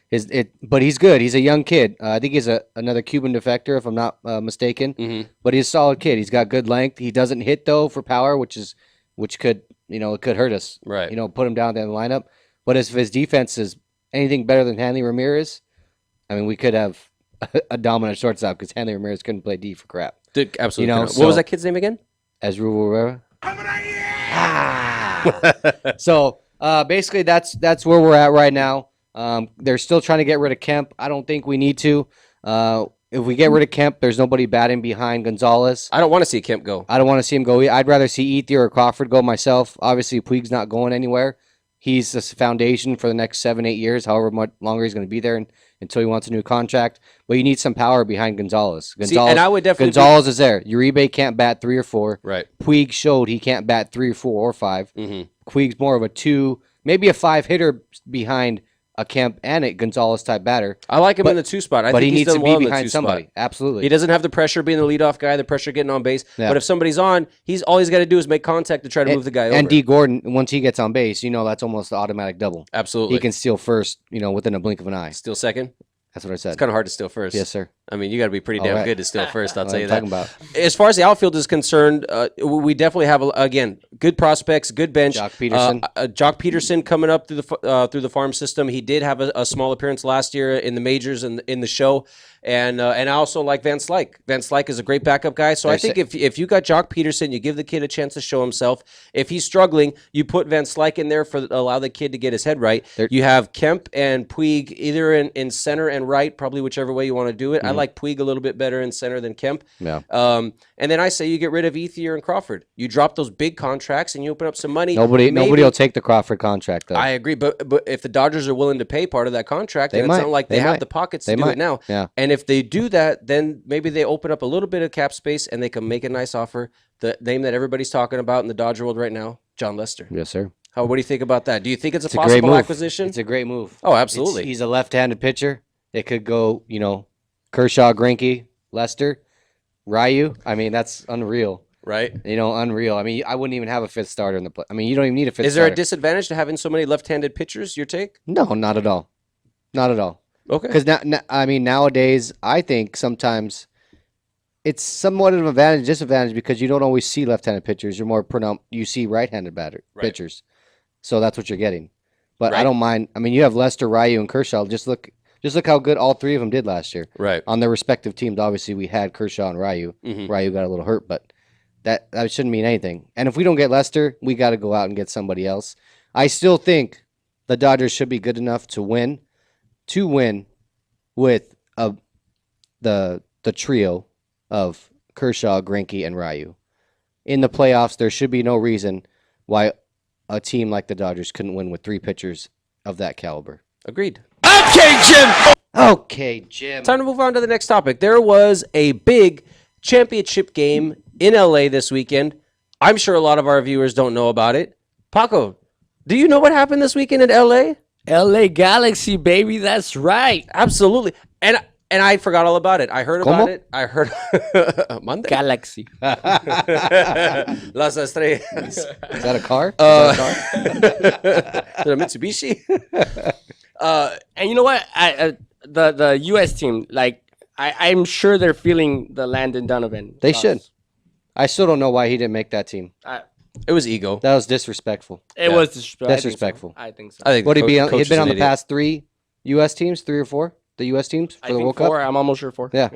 But he's good. He's a young kid. I think he's another Cuban defector, if I'm not mistaken. But he's a solid kid. He's got good length. He doesn't hit, though, for power, which could, it could hurt us. Right. Put him down there in the lineup. But if his defense is anything better than Hanley Ramirez, I mean, we could have a dominant shortstop because Hanley Ramirez couldn't play D for crap. Absolutely. What was that kid's name again? Asdrubal. So basically, that's where we're at right now. They're still trying to get rid of Kemp. I don't think we need to. if we get rid of Kemp, there's nobody batting behind Gonzalez. I don't want to see Kemp go. I don't want to see him go. I'd rather see Ethier or Crawford go myself. Obviously, Puig's not going anywhere. He's the foundation for the next 7-8 years, however much longer he's going to be there until he wants a new contract. But you need some power behind Gonzalez. See, and I would definitely Gonzalez is there. Uribe can't bat 3 or 4. Right. Puig showed he can't bat 3 or 4 or 5. Mm-hmm. Puig's more of a 2, maybe a 5 hitter behind a Kemp and a Gonzalez type batter. I like him in the 2 spot. I but think he he's needs done to well be in the behind 2 somebody. spot. Absolutely. He doesn't have the pressure being the leadoff guy, the pressure getting on base. Yeah. But if somebody's on, all he's got to do is make contact to try to move the guy over. And D. Gordon, once he gets on base, that's almost the automatic double. Absolutely. He can steal first, within a blink of an eye. Steal second? That's what I said. It's kind of hard to steal first. Yes, sir. I mean, you got to be pretty damn good to steal first. I'll tell you that. As far as the outfield is concerned, we definitely have again good prospects, good bench. Jock Peterson. Jock Peterson coming up through the farm system. He did have a small appearance last year in the majors and in the show. And I also like Van Slyke. Van Slyke is a great backup guy. So I think if you got Jock Peterson, you give the kid a chance to show himself. If he's struggling, you put Van Slyke in there for allow the kid to get his head right. You have Kemp and Puig either in center and right, probably whichever way you want to do it. I like Puig a little bit better in center than Kemp. Yeah. And then I say you get rid of Ethier and Crawford. You drop those big contracts and you open up some money. Nobody will take the Crawford contract, though. I agree, but if the Dodgers are willing to pay part of that contract, then it's not like they have the pockets to do it now. Yeah. And if they do that, then maybe they open up a little bit of cap space and they can make a nice offer. The name that everybody's talking about in the Dodger world right now, John Lester. Yes, sir. What do you think about that? Do you think it's a great possible move. acquisition? It's a great move. Oh, absolutely. He's a left-handed pitcher. It could go, Kershaw, Greinke, Lester, Ryu. I mean, that's unreal. Right. Unreal. I mean, I wouldn't even have a fifth starter in the play. I mean, you don't even need a fifth starter. Is there a disadvantage to having so many left-handed pitchers, your take? No, not at all. Not at all. Okay. Because nowadays, I think sometimes it's somewhat of an advantage, disadvantage because you don't always see left-handed pitchers. You're more you see right-handed pitchers. So that's what you're getting. But I don't mind. I mean, you have Lester, Ryu, and Kershaw. Just look how good all three of them did last year. Right. On their respective teams, obviously, we had Kershaw and Ryu. Mm-hmm. Ryu got a little hurt, but that shouldn't mean anything. And if we don't get Lester, we got to go out and get somebody else. I still think the Dodgers should be good enough to win with the trio of Kershaw, Greinke, and Ryu. In the playoffs, there should be no reason why a team like the Dodgers couldn't win with 3 pitchers of that caliber. Agreed. Okay, Jim. Okay, Jim. Time to move on to the next topic. There was a big championship game in LA this weekend. I'm sure a lot of our viewers don't know about it. Paco, do you know what happened this weekend in LA? LA Galaxy, baby, that's right. Absolutely. And I forgot all about it. I heard about it. I heard Monday. Galaxy. Las Estrellas. Is that a car? Is that a Mitsubishi? And you know what? The U.S. team, I'm sure they're feeling the Landon Donovan. They should. I still don't know why he didn't make that team. It was ego. That was disrespectful. It was disrespectful. I think so. I think what he'd be on? He'd been on the idiot. past 3 U.S. teams, 3 or 4. The U.S. teams for I the think World 4. Cup. I'm almost sure 4. Yeah.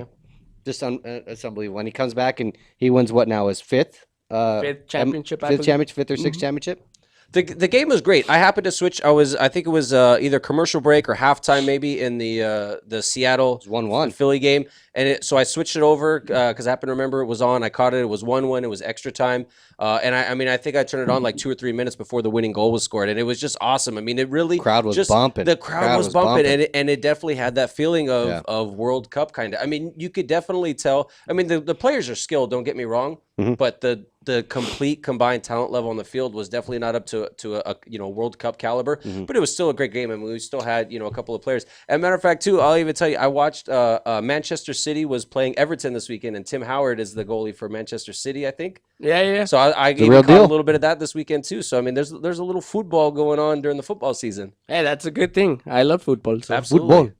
Just it's unbelievable. When he comes back and he wins what now? His 5th? 5th championship. I 5th believe. championship, 5th or 6th championship. The game was great. I happened to switch. I think it was either commercial break or halftime, maybe in the Seattle 1-1 Philly game, and so I switched it over because I happen to remember it was on. I caught it. It was 1-1. It was extra time, and I think I turned it on like 2 or 3 minutes before the winning goal was scored, and it was just awesome. I mean, it really crowd was bumping. The crowd was bumping, and it definitely had that feeling of World Cup kind of. I mean, you could definitely tell. I mean, the players are skilled. Don't get me wrong, but the complete combined talent level on the field was definitely not up to a World Cup caliber, but it was still a great game. I mean, we still had a couple of players. As a matter of fact, too, I'll even tell you, I watched Manchester City was playing Everton this weekend, and Tim Howard is the goalie for Manchester City, I think. Yeah. So I even caught a little bit of that this weekend too. So I mean, there's a little football going on during the football season. Hey, that's a good thing. I love football. So. Absolutely.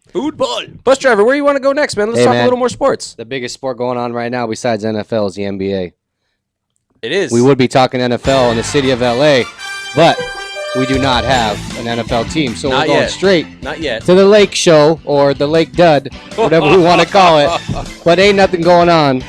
Football. Bus driver, where you want to go next, man? Let's talk a little more sports. The biggest sport going on right now besides NFL is the NBA. It is. We would be talking NFL in the city of LA, but we do not have an NFL team. So we're going straight Not yet. to the Lake Show or the Lake Dud, whatever we want to call it. But ain't nothing going on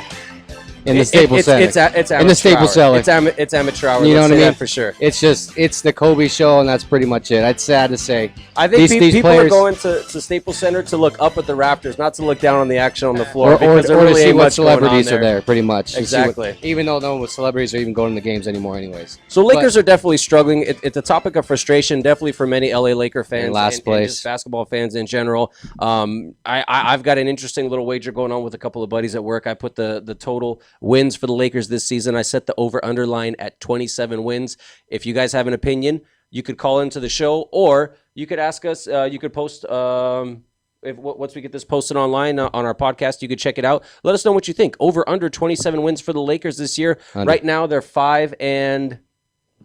in the Staples Center. It's amateur in the Staples hour. Center. It's amateur hour. You know let's what I say mean? that for sure. It's the Kobe show, and that's pretty much it. It's sad to say. I think these people players, are going to Staples Center to look up at the Raptors, not to look down on the action on the floor. or because there to really see ain't what much going on celebrities there. are there, pretty much. To see Exactly. even though no celebrities are even going to the games anymore, anyways. So Lakers are definitely struggling. It's a topic of frustration, definitely for many LA Laker fans last and place. just basketball fans in general. I've got an interesting little wager going on with a couple of buddies at work. I put the total wins for the Lakers this season. I set the over-under line at 27 wins. If you guys have an opinion, you could call into the show, or you could ask us. You could post. Once we get this posted online on our podcast, you could check it out. Let us know what you think. Over under 27 wins for the Lakers this year. 100. Right now, they're 5-16.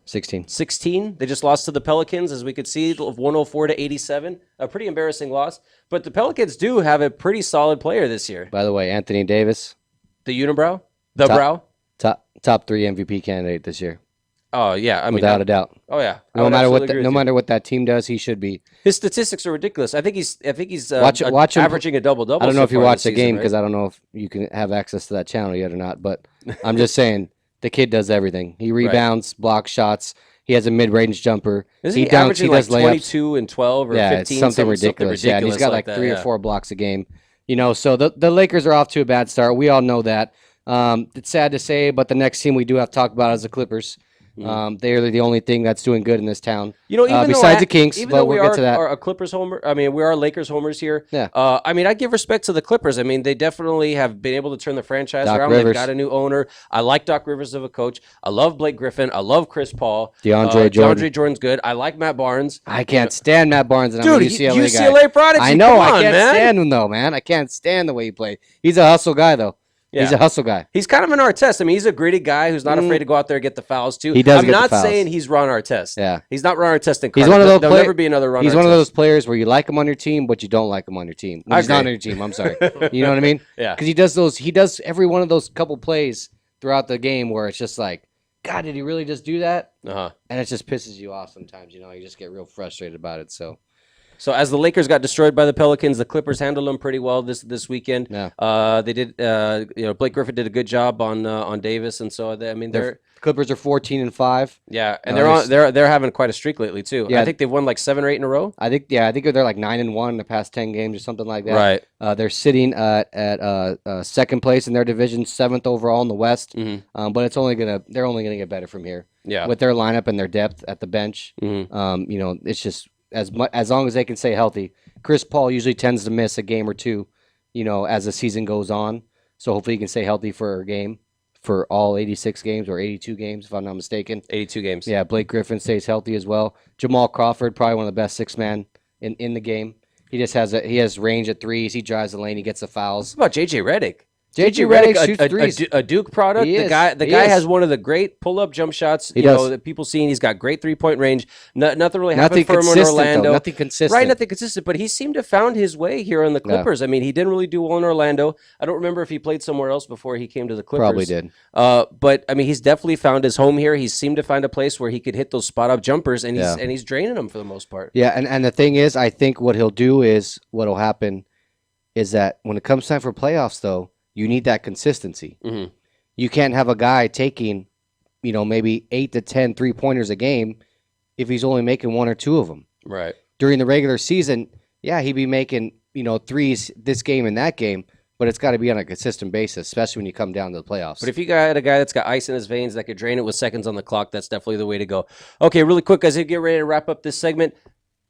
16. They just lost to the Pelicans, as we could see, of 104 to 87. A pretty embarrassing loss. But the Pelicans do have a pretty solid player this year. By the way, Anthony Davis, The unibrow, the brow. top 3 MVP candidate this year, Oh yeah, I mean, without a doubt. Oh yeah, No matter what that team does, he should be. His statistics are ridiculous. I think he's Watch him. averaging a double-double. I don't know so if you far watched this the game season, because right? I don't know if you can have access to that channel yet or not. But I'm just saying the kid does everything. He rebounds, blocks shots. He has a mid-range jumper. Isn't he dunks, averaging does like layups. 22 and 12 or Yeah, 15? it's something ridiculous. Yeah, and he's got like that, 3 or yeah. 4 blocks a game. You know, so the Lakers are off to a bad start. We all know that. It's sad to say, but the next team we do have to talk about is the Clippers. They are the only thing that's doing good in this town. You know, even besides though the Kings, even but though we'll we get to that. are a Clippers homer. I mean, we are Lakers homers here. Yeah. I mean, I give respect to the Clippers. I mean, they definitely have been able to turn the franchise Doc around. Rivers. They've got a new owner. I like Doc Rivers as a coach. I love Blake Griffin. I love Chris Paul. DeAndre Jordan. DeAndre Jordan's good. I like Matt Barnes. I can't stand Matt Barnes, and I'm a Dude, UCLA guy. UCLA prodigy. I know. Come I on, can't man. stand him though, man. I can't stand the way he played. He's a hustle guy though. He's Yeah. a hustle guy. He's kind of an Artest. I mean, he's a gritty guy who's not afraid to go out there and get the fouls too. He does I'm get the not fouls. saying he's Ron Artest. Yeah. He's not Ron Artest in He's Carter. one of those. There'll never be another Ron He's Artest. one of those players where you like him on your team, but you don't like him on your team. When I he's not on agree. your team. I'm sorry. You know what I mean? Yeah. Because he does those. He does every one of those couple plays throughout the game where it's just like, God, did he really just do that? Uh-huh. And it just pisses you off sometimes. You know, you just get real frustrated about it. So. So as the Lakers got destroyed by the Pelicans, the Clippers handled them pretty well this weekend. Yeah. They did. Blake Griffin did a good job on Davis, and so I mean The Clippers are 14-5. yeah, and No, they're having quite a streak lately too. Yeah. I think they've won like 7 or 8 in a row. I think they're like 9-1 in the past 10 games or something like that. Right. They're sitting at second place in their division, 7th overall in the West. But they're only gonna get better from here. Yeah. With their lineup and their depth at the bench. You know, it's just as long as they can stay healthy. Chris Paul usually tends to miss a game or two, you know, as the season goes on. So hopefully he can stay healthy for a game. For all 86 games or 82 games, if I'm not mistaken. 82 games. Yeah, Blake Griffin stays healthy as well. Jamal Crawford, probably one of the best 6-man in the game. He just has range at threes. He drives the lane. He gets the fouls. What about JJ Redick? JJ Redick shoots a threes. A Duke product. He The is. guy He guy is. has one of the great pull-up jump shots. He you does. know that people seeing. He's got great 3-point range. Nothing really Nothing happened for him in consistent, though. Orlando. Nothing consistent. Right, nothing consistent. But he seemed to have found his way here on the Clippers. I mean, he didn't really do well in Orlando. I don't remember if he played somewhere else before he came to the Clippers. Probably did. But I mean, he's definitely found his home here. He seemed to find a place where he could hit those spot-up jumpers, and he's draining them for the most part. Yeah, and the thing is, I think what'll happen is that when it comes time for playoffs, though, you need that consistency. Mm-hmm. You can't have a guy taking, you know, maybe 8 to 10 3-pointers a game if he's only making 1 or 2 of them. Right. During the regular season, yeah, he'd be making, you know, threes this game and that game, but it's got to be on a consistent basis, especially when you come down to the playoffs. But if you got a guy that's got ice in his veins that could drain it with seconds on the clock, that's definitely the way to go. Okay, really quick, as we get ready to wrap up this segment,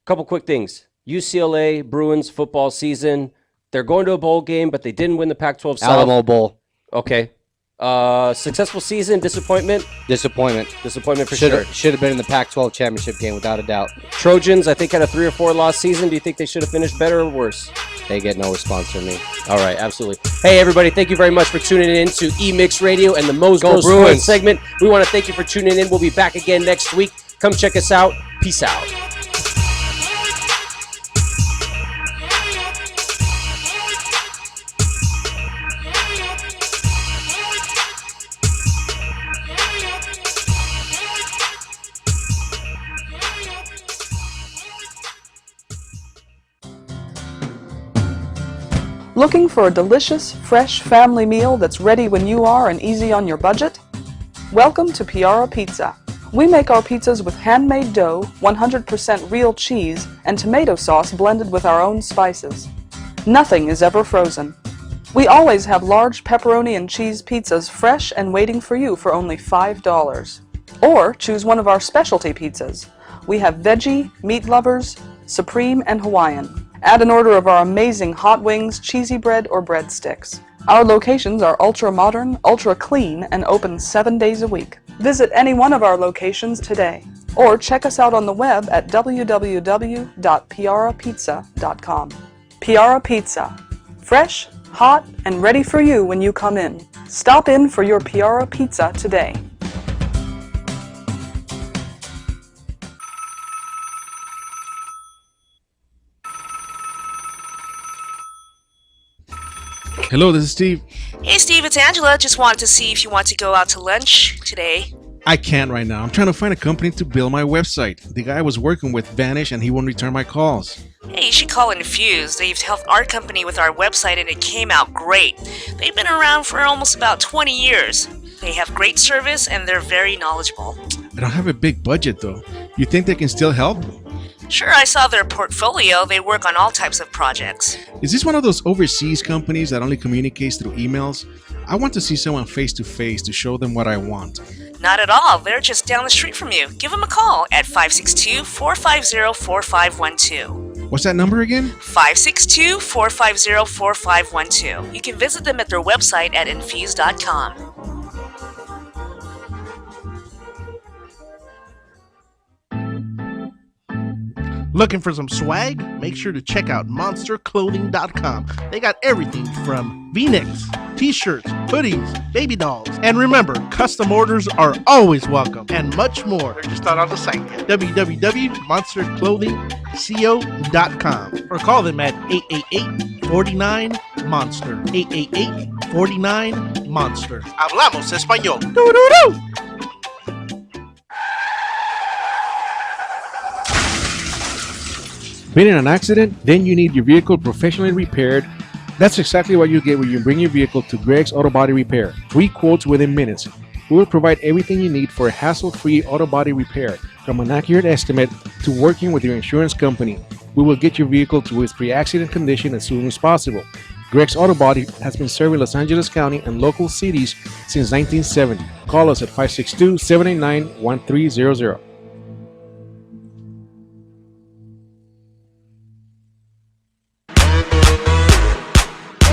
couple quick things. UCLA Bruins football season. They're going to a bowl game, but they didn't win the Pac-12 South. Alamo Bowl. Okay. Successful season, disappointment? Disappointment for sure. Should have been in the Pac-12 championship game without a doubt. Trojans, I think, had a 3 or 4 loss season. Do you think they should have finished better or worse? They get no response from me. All right, absolutely. Hey, everybody, thank you very much for tuning in to eMix Radio and the Mo's Go Bros Bruins. Sports segment. We want to thank you for tuning in. We'll be back again next week. Come check us out. Peace out. Looking for a delicious, fresh family meal that's ready when you are and easy on your budget? Welcome to Piara Pizza. We make our pizzas with handmade dough, 100% real cheese, and tomato sauce blended with our own spices. Nothing is ever frozen. We always have large pepperoni and cheese pizzas fresh and waiting for you for only $5. Or choose one of our specialty pizzas. We have veggie, meat lovers, supreme, and Hawaiian. Add an order of our amazing hot wings, cheesy bread, or breadsticks. Our locations are ultra-modern, ultra-clean, and open 7 days a week. Visit any one of our locations today, or check us out on the web at www.piarapizza.com. Piara Pizza. Fresh, hot, and ready for you when you come in. Stop in for your Piara Pizza today. Hello, this is Steve. Hey Steve, it's Angela. Just wanted to see if you want to go out to lunch today. I can't right now. I'm trying to find a company to build my website. The guy I was working with vanished and he won't return my calls. Hey, you should call Infuse. They've helped our company with our website and it came out great. They've been around for almost about 20 years. They have great service and they're very knowledgeable. I don't have a big budget though. You think they can still help? Sure, I saw their portfolio. They work on all types of projects. Is this one of those overseas companies that only communicates through emails? I want to see someone face to face to show them what I want. Not at all. They're just down the street from you. Give them a call at 562-450-4512. What's that number again? 562-450-4512. You can visit them at their website at infuse.com. Looking for some swag? Make sure to check out monsterclothing.com. They got everything from V-necks, t-shirts, hoodies, baby dolls. And remember, custom orders are always welcome and much more. They're just not on the site yet. www.monsterclothingco.com or call them at 888-49-MONSTER. 888-49-MONSTER. Hablamos español. Doo-doo-doo! Been in an accident? Then you need your vehicle professionally repaired. That's exactly what you get when you bring your vehicle to Greg's Auto Body Repair. 3 quotes within minutes. We will provide everything you need for a hassle-free auto body repair, from an accurate estimate to working with your insurance company. We will get your vehicle to its pre-accident condition as soon as possible. Greg's Auto Body has been serving Los Angeles County and local cities since 1970. Call us at 562-789-1300.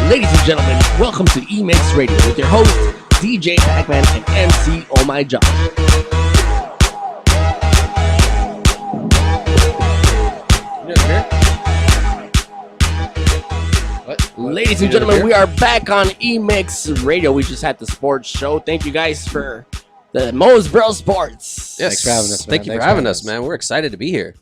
Ladies and gentlemen, welcome to eMix Radio with your host, DJ Pac-Man and MC Oh My Job. Ladies and gentlemen, we are back on eMix Radio. We just had the sports show. Thank you guys for the Mosboro Sports. Yes. Thanks for having us, man. Thank you for having us, man. We're excited to be here.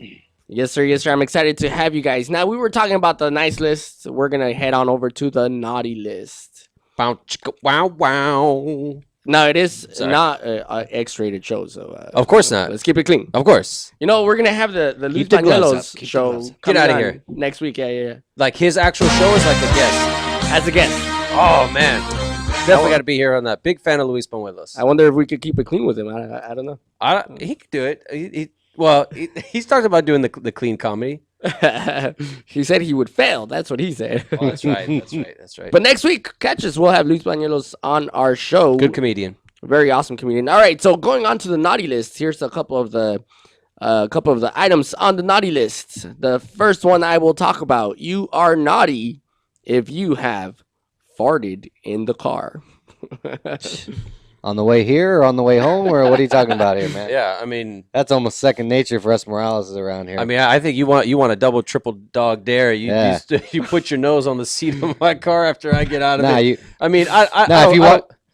Yes, sir. Yes, sir. I'm excited to have you guys. Now, we were talking about the nice list. We're going to head on over to the naughty list. Wow, chicka, wow, wow. No, it is not X-rated show. So of course not. Let's keep it clean. Of course. You know, we're going to have the Luis the gloves Bañuelos show. Get out of here. Next week. Yeah. Like his actual show is like a guest. As a guest. Oh, man. Definitely got to be here on that. Big fan of Luis Bañuelos. I wonder if we could keep it clean with him. I don't know. He could do it. He's talked about doing the clean comedy. He said he would fail. That's what he said. Oh, that's right. That's right. But next week, catch us. We'll have Luis Bañuelos on our show. Good comedian. Very awesome comedian. All right, so going on to the naughty list. Here's a couple of the items on the naughty list. The first one I will talk about. You are naughty if you have farted in the car. On the way here or on the way home, or what are you talking about here, man? Yeah, I mean, that's almost second nature for us Morales around here. I mean, I think you want a double, triple dog dare. You put your nose on the seat of my car after I get out of it.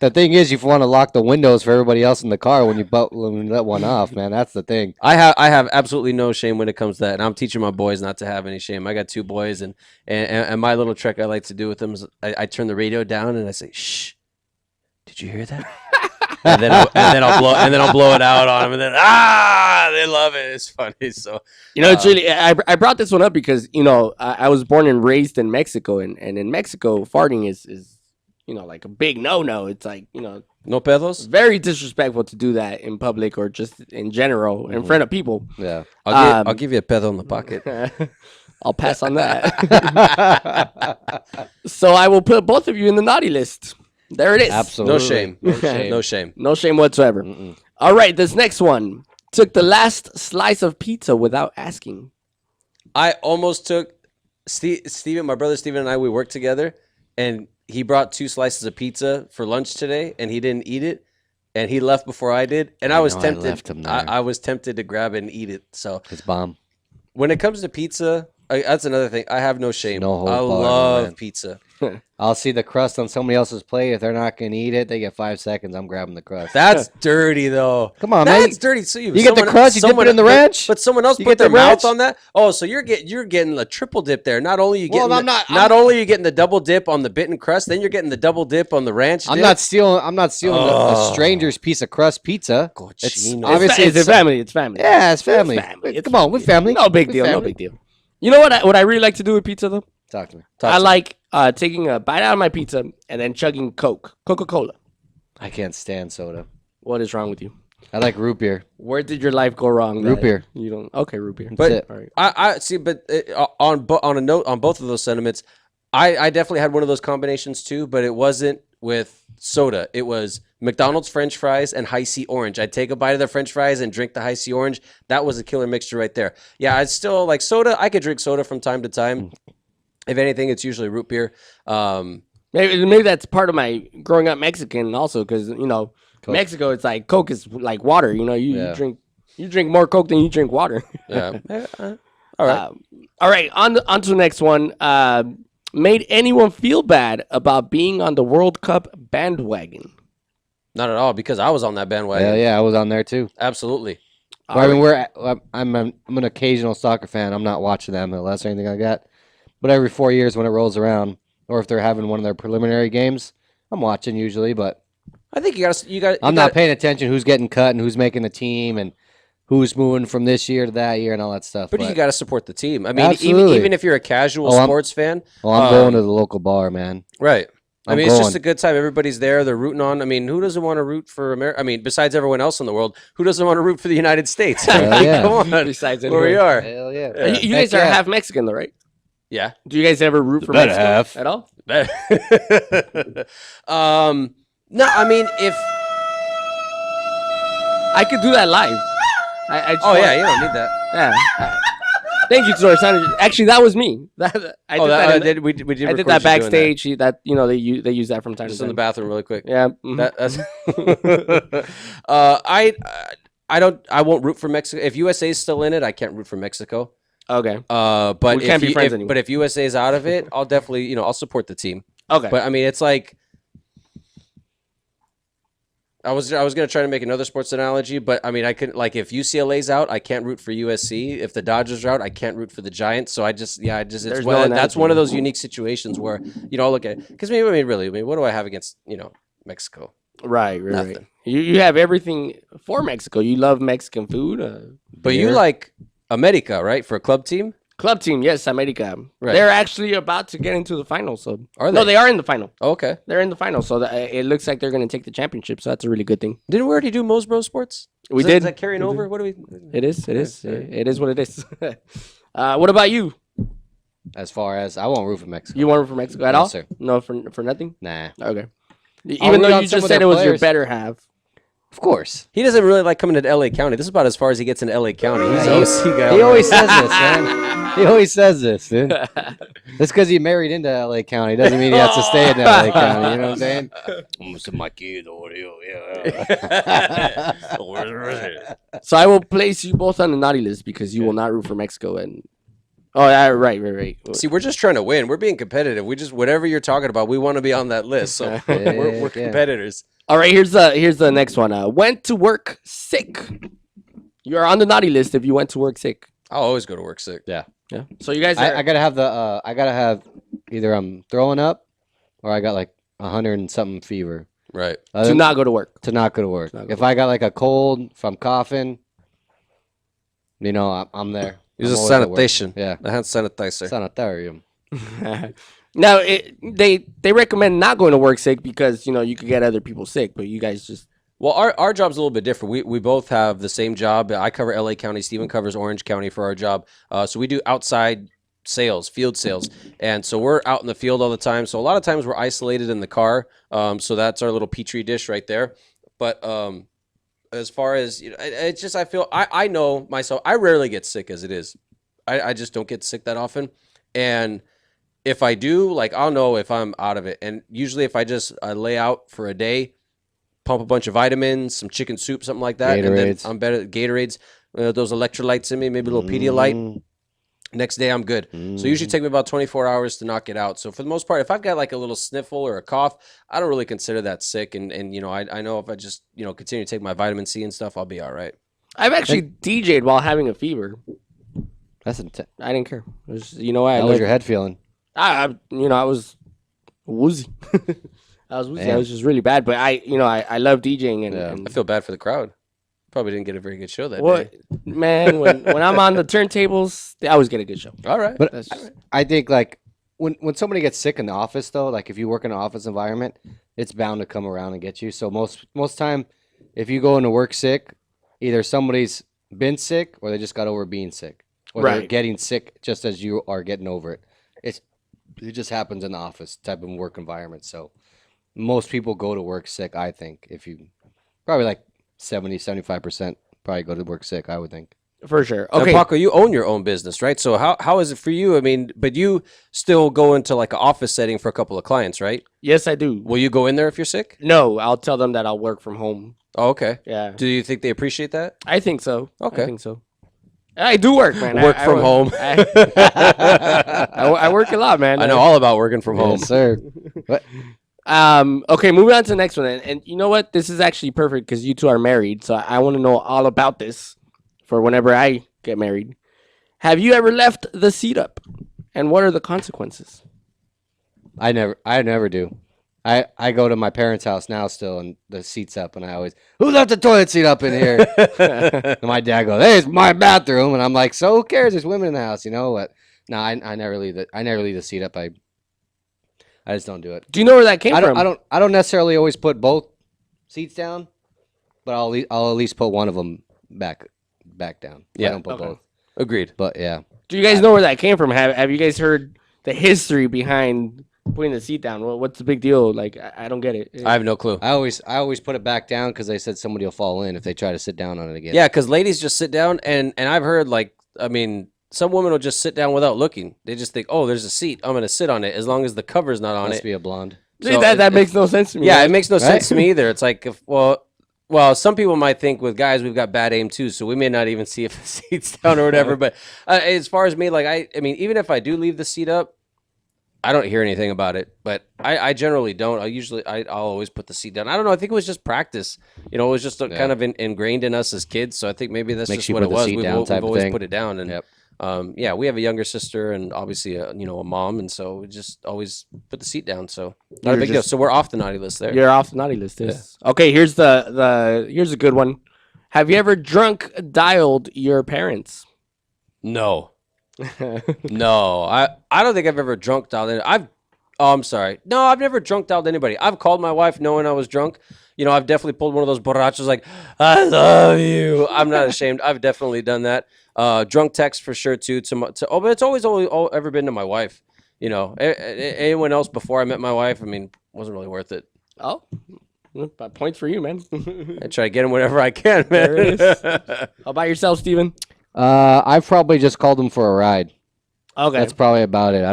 The thing is, you want to lock the windows for everybody else in the car when you let one off, man. That's the thing. I have absolutely no shame when it comes to that, and I'm teaching my boys not to have any shame. I got 2 boys, and my little trick I like to do with them is I turn the radio down and I say, "Shh, did you hear that?" and then I'll blow it out on them, and then they love it. It's funny. So it's really I brought this one up because I was born and raised in Mexico, and in Mexico farting is like a big no. It's like no pedos. Very disrespectful to do that in public or just in general in front of people. Yeah, I'll give you a pedo in the pocket. I'll pass on that. So I will put both of you in the naughty list. There it is. Absolutely. No shame. No shame whatsoever. All right, this next one. Took the last slice of pizza without asking. I almost took Steven, my brother Steven and I, we worked together, and he brought 2 slices of pizza for lunch today, and he didn't eat it, and he left before I did, and I was tempted. I was tempted to grab it and eat it. So it's bomb. When it comes to pizza, that's another thing. I have no shame. No holds I barred, love man. pizza. I'll see the crust on somebody else's plate. If they're not going to eat it, they get 5 seconds. I'm grabbing the crust. That's dirty, though. Come on, man. That's dirty. So you get the crust, you dip it in the ranch, but someone else put their mouth on that. Oh, so you're getting a triple dip there. Not only you getting not only you getting the double dip on the bitten crust, then you're getting the double dip on the ranch. I'm not stealing a stranger's piece of crust pizza. It's obviously it's family. It's family. Yeah, it's family. Come on, we're family. No big deal. No big deal. You know what I really like to do with pizza though? Talk to me. I like taking a bite out of my pizza and then chugging Coca-Cola. I can't stand soda. What is wrong with you? I like root beer. Where did your life go wrong? Root beer. You don't. Okay, root beer. But all right. I see. But on a note on both of those sentiments, I definitely had one of those combinations too. But it wasn't with soda. It was McDonald's French fries and High C Orange. I'd take a bite of the French fries and drink the High C Orange. That was a killer mixture right there. Yeah, I still like soda. I could drink soda from time to time. If anything, it's usually root beer. Maybe that's part of my growing up Mexican also because Mexico it's like Coke is like water. You drink more Coke than you drink water. Yeah. All right. All right. On to the next one. Made anyone feel bad about being on the World Cup bandwagon? Not at all, because I was on that bandwagon. Yeah, I was on there too. Absolutely. Well, I mean, I'm an occasional soccer fan. I'm not watching them MLS or anything like that. But every 4 years when it rolls around, or if they're having one of their preliminary games, I'm watching usually. But I think you got. I'm not paying attention who's getting cut and who's making the team and who's moving from this year to that year and all that stuff. But you got to support the team. I mean, Absolutely. even if you're a casual sports fan. I'm going to the local bar, man. Right. I'm it's just going. a good time. Everybody's there. They're rooting on. I mean, who doesn't want to root for America? I mean, besides everyone else in the world, who doesn't want to root for the United States? Yeah. Come on. Besides where we are. Hell yeah. You guys are half Mexican though, right? Yeah. Do you guys ever root for better Mexico half. at all? No, I mean, if I could do that live. I just yeah, you don't need that. Yeah. Thank you, Source. Actually, that was me. I did we that did I did record that you doing backstage. That they use that from time Just to in time. the bathroom, really quick. Yeah. That's. I won't root for Mexico. If USA is still in it, I can't root for Mexico. Okay. But We can't be friends anymore. But if USA is out of it, I'll definitely I'll support the team. Okay. But I mean, it's like. I was gonna try to make another sports analogy, but I mean I couldn't. Like if UCLA's out, I can't root for USC. If the Dodgers are out, I can't root for the Giants. So it's that's one of those unique situations where look at because really what do I have against Mexico? Right. Nothing. You have everything for Mexico. You love Mexican food. But you like America, right? For a club team. Club team, yes, America. Right. They're actually about to get into the final. So Are No, they? they are in the final. Oh, okay. They're in the final. So it looks like they're going to take the championship. So that's a really good thing. Didn't we already do Mo's Bro Sports? We Is did. Is that carrying over? What do we? It is. It is what it is. What about you? As far as I won't root for Mexico. You want to root for Mexico at No, all? sir. No, for nothing? Nah. Okay. I'll Even root though on you some just of said their it was your players. better half. Of course. He doesn't really like coming to LA County. This is about as far as he gets in LA County. He's an OC guy. He always says this, man. He always says this, dude. That's because he married into LA County. Doesn't mean he has to stay in LA County. You know what I'm saying? So I will place you both on the naughty list because you will not root for Mexico. And right. See, we're just trying to win. We're being competitive. We just whatever you're talking about, we want to be on that list. So we're competitors. All right, here's the next one. Went to work sick. You're on the naughty list if you went to work sick. I'll always go to work sick. Yeah. So you guys, I gotta have either I'm throwing up or I got like 100 and something fever. Right. To not go to work. To not go to work. If I got like a cold, if I'm coughing, you know, I'm there. Use I'm a always at work. sanitation. Yeah. The hand sanitizer. Sanitarium. Now, they recommend not going to work sick because, you know, you could get other people sick, but you guys just... Well, our job's a little bit different. We both have the same job. I cover LA County. Steven covers Orange County for our job. So we do outside sales, field sales. And so we're out in the field all the time. So a lot of times we're isolated in the car. So that's our little petri dish right there. But as far as, you know, it's just, I feel, I know myself, I rarely get sick as it is. I just don't get sick that often. And if I do, like, I'll know if I'm out of it. And usually if I just lay out for a day, pump a bunch of vitamins, some chicken soup, something like that. Gatorades. And then I'm better. Gatorades, those electrolytes in me, maybe a little Pedialyte. Next day, I'm good. So usually take me about 24 hours to knock it out. So for the most part, if I've got like a little sniffle or a cough, I don't really consider that sick. And you know, I know if I just, you know, continue to take my vitamin C and stuff, I'll be all right. I've actually DJ'd while having a fever. That's intense. I didn't care. It was, you know what? How was your head feeling? I I was woozy. I was woozy. Man. I was just really bad. But I love DJing and I feel bad for the crowd. Probably didn't get a very good show that what day. man when I'm on the turntables, they always get a good show. All right. But That's just, I think like when somebody gets sick in the office though, like if you work in an office environment, it's bound to come around and get you. So most time, if you go into work sick, either somebody's been sick or they just got over being sick, or they're Right. getting sick just as you are getting over it. It just happens in the office type of work environment. So most people go to work sick. I think if you probably like 75% probably go to work sick. I would think. for sure. Okay, Okay. Paco, you own your own business, right? So how is it for you? I mean, but you still go into like an office setting for a couple of clients, right? Yes, I do. Will you go in there if you're sick? No, I'll tell them that I'll work from home. Oh, okay. Yeah. Do you think they appreciate that? I think so. Okay. I think so. I do work, man. Work from home. I work a lot, man. I know all about working from home. Yes, sir. What? Okay, moving on to the next one. And you know what? This is actually perfect because you two are married. So I want to know all about this for whenever I get married. Have you ever left the seat up? And what are the consequences? I never do. I go to my parents' house now still, and the seat's up, and I always, who left the toilet seat up in here? And my dad goes, hey, it's my bathroom, and I'm like, so who cares? There's women in the house, you know what? No, I never leave the seat up. I just don't do it. Do you know where that came from? I don't necessarily always put both seats down, but I'll at least put one of them back down. Yeah. I don't put both. Agreed. But yeah. Do you guys know where that came from? Have you guys heard the history behind putting the seat down? What's the big deal? Like, I don't get it. I have no clue. I always put it back down because they said somebody will fall in if they try to sit down on it again. Yeah, because ladies just sit down, and I've heard, like, I mean, some women will just sit down without looking. They just think, oh, there's a seat. I'm going to sit on it as long as the cover's not on Must it. be a blonde. See, that makes no sense to me. Yeah, right? it makes no Right? sense to me either. It's like, well, some people might think with guys we've got bad aim too, so we may not even see if the seat's down or whatever. But as far as me, like I mean, even if I do leave the seat up, I don't hear anything about it. But I generally don't. I'll always put the seat down. I don't know. I think it was just practice. You know, it was just kind of ingrained in us as kids. So I think maybe that's Makes just you what put it the was. seat down We've type of always thing. put it down, and Yep. yeah, we have a younger sister and obviously a mom, and so we just always put the seat down. So not You're a big deal. just- So we're off the naughty list there. You're off the naughty list. Yes. Okay, here's here's a good one. Have you ever drunk dialed your parents? No. No, I don't think I've ever drunk dialed any. I'm sorry. No, I've never drunk dialed anybody. I've called my wife knowing I was drunk. You know, I've definitely pulled one of those borrachos like, I love you. I'm not ashamed. I've definitely done that. Drunk text for sure too. But it's always ever been to my wife. You know, anyone else before I met my wife, I mean, wasn't really worth it. Oh, points for you, man. I try to get them whenever I can, man. There it is. How about yourself, Steven? I've probably just called them for a ride. Okay. That's probably about it. I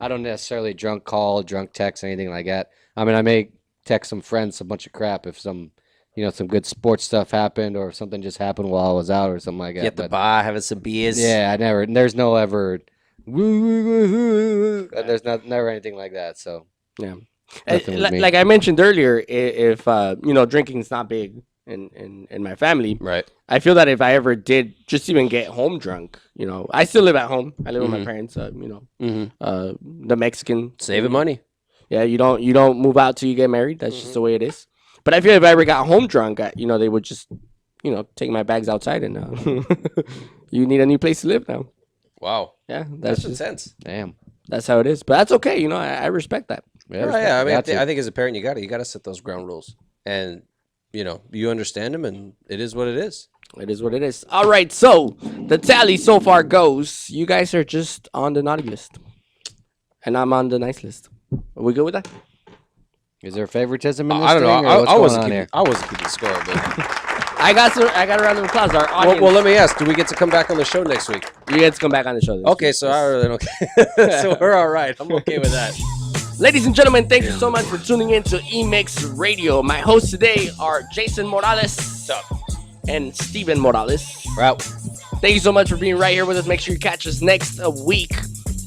don't necessarily drunk call, drunk text, anything like that. I mean, I may text some friends a bunch of crap if some good sports stuff happened or if something just happened while I was out or something like that. Get the bar, having some beers. Yeah, there's no ever, and there's never anything like that. So yeah, nothing with me. like I mentioned earlier, if drinking's not big in my family, right? I feel that if I ever did just even get home drunk, I still live at home. I live with my parents. The Mexican saving money. Yeah, you don't move out till you get married. That's just the way it is. But I feel if I ever got home drunk, they would just, take my bags outside and you need a new place to live now. Wow. Yeah, that's intense. Damn. That's how it is. But that's okay. I respect that. Yeah, I mean, I think as a parent, you got to set those ground rules, and you understand them, and it is what it is. It is what it is. All right, so the tally so far goes: you guys are just on the naughty list, and I'm on the nice list. Are we good with that? Is there favoritism in this I don't know. thing, or what's I going wasn't on keeping, here? I wasn't keeping score, but I got a round of applause. Our audience. well, let me ask: do we get to come back on the show next week? You get to come back on the show. Okay, so so we're all right. I'm okay with that. Ladies and gentlemen, thank you so much for tuning in to eMix Radio. My hosts today are Jason Morales and Steven Morales. Right. Thank you so much for being right here with us. Make sure you catch us next week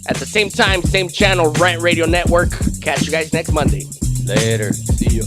at the same time, same channel, Rant Radio Network. Catch you guys next Monday. Later. See you.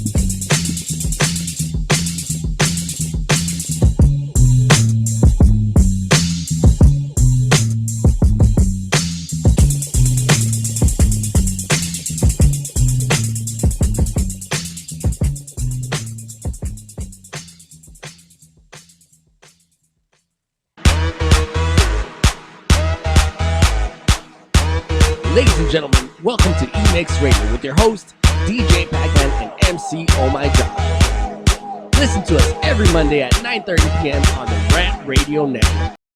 Ladies and gentlemen, welcome to eMix Radio with your host, DJ Pac-Man and MC Oh My God. Listen to us every Monday at 9:30 p.m. on the Rant Radio Network.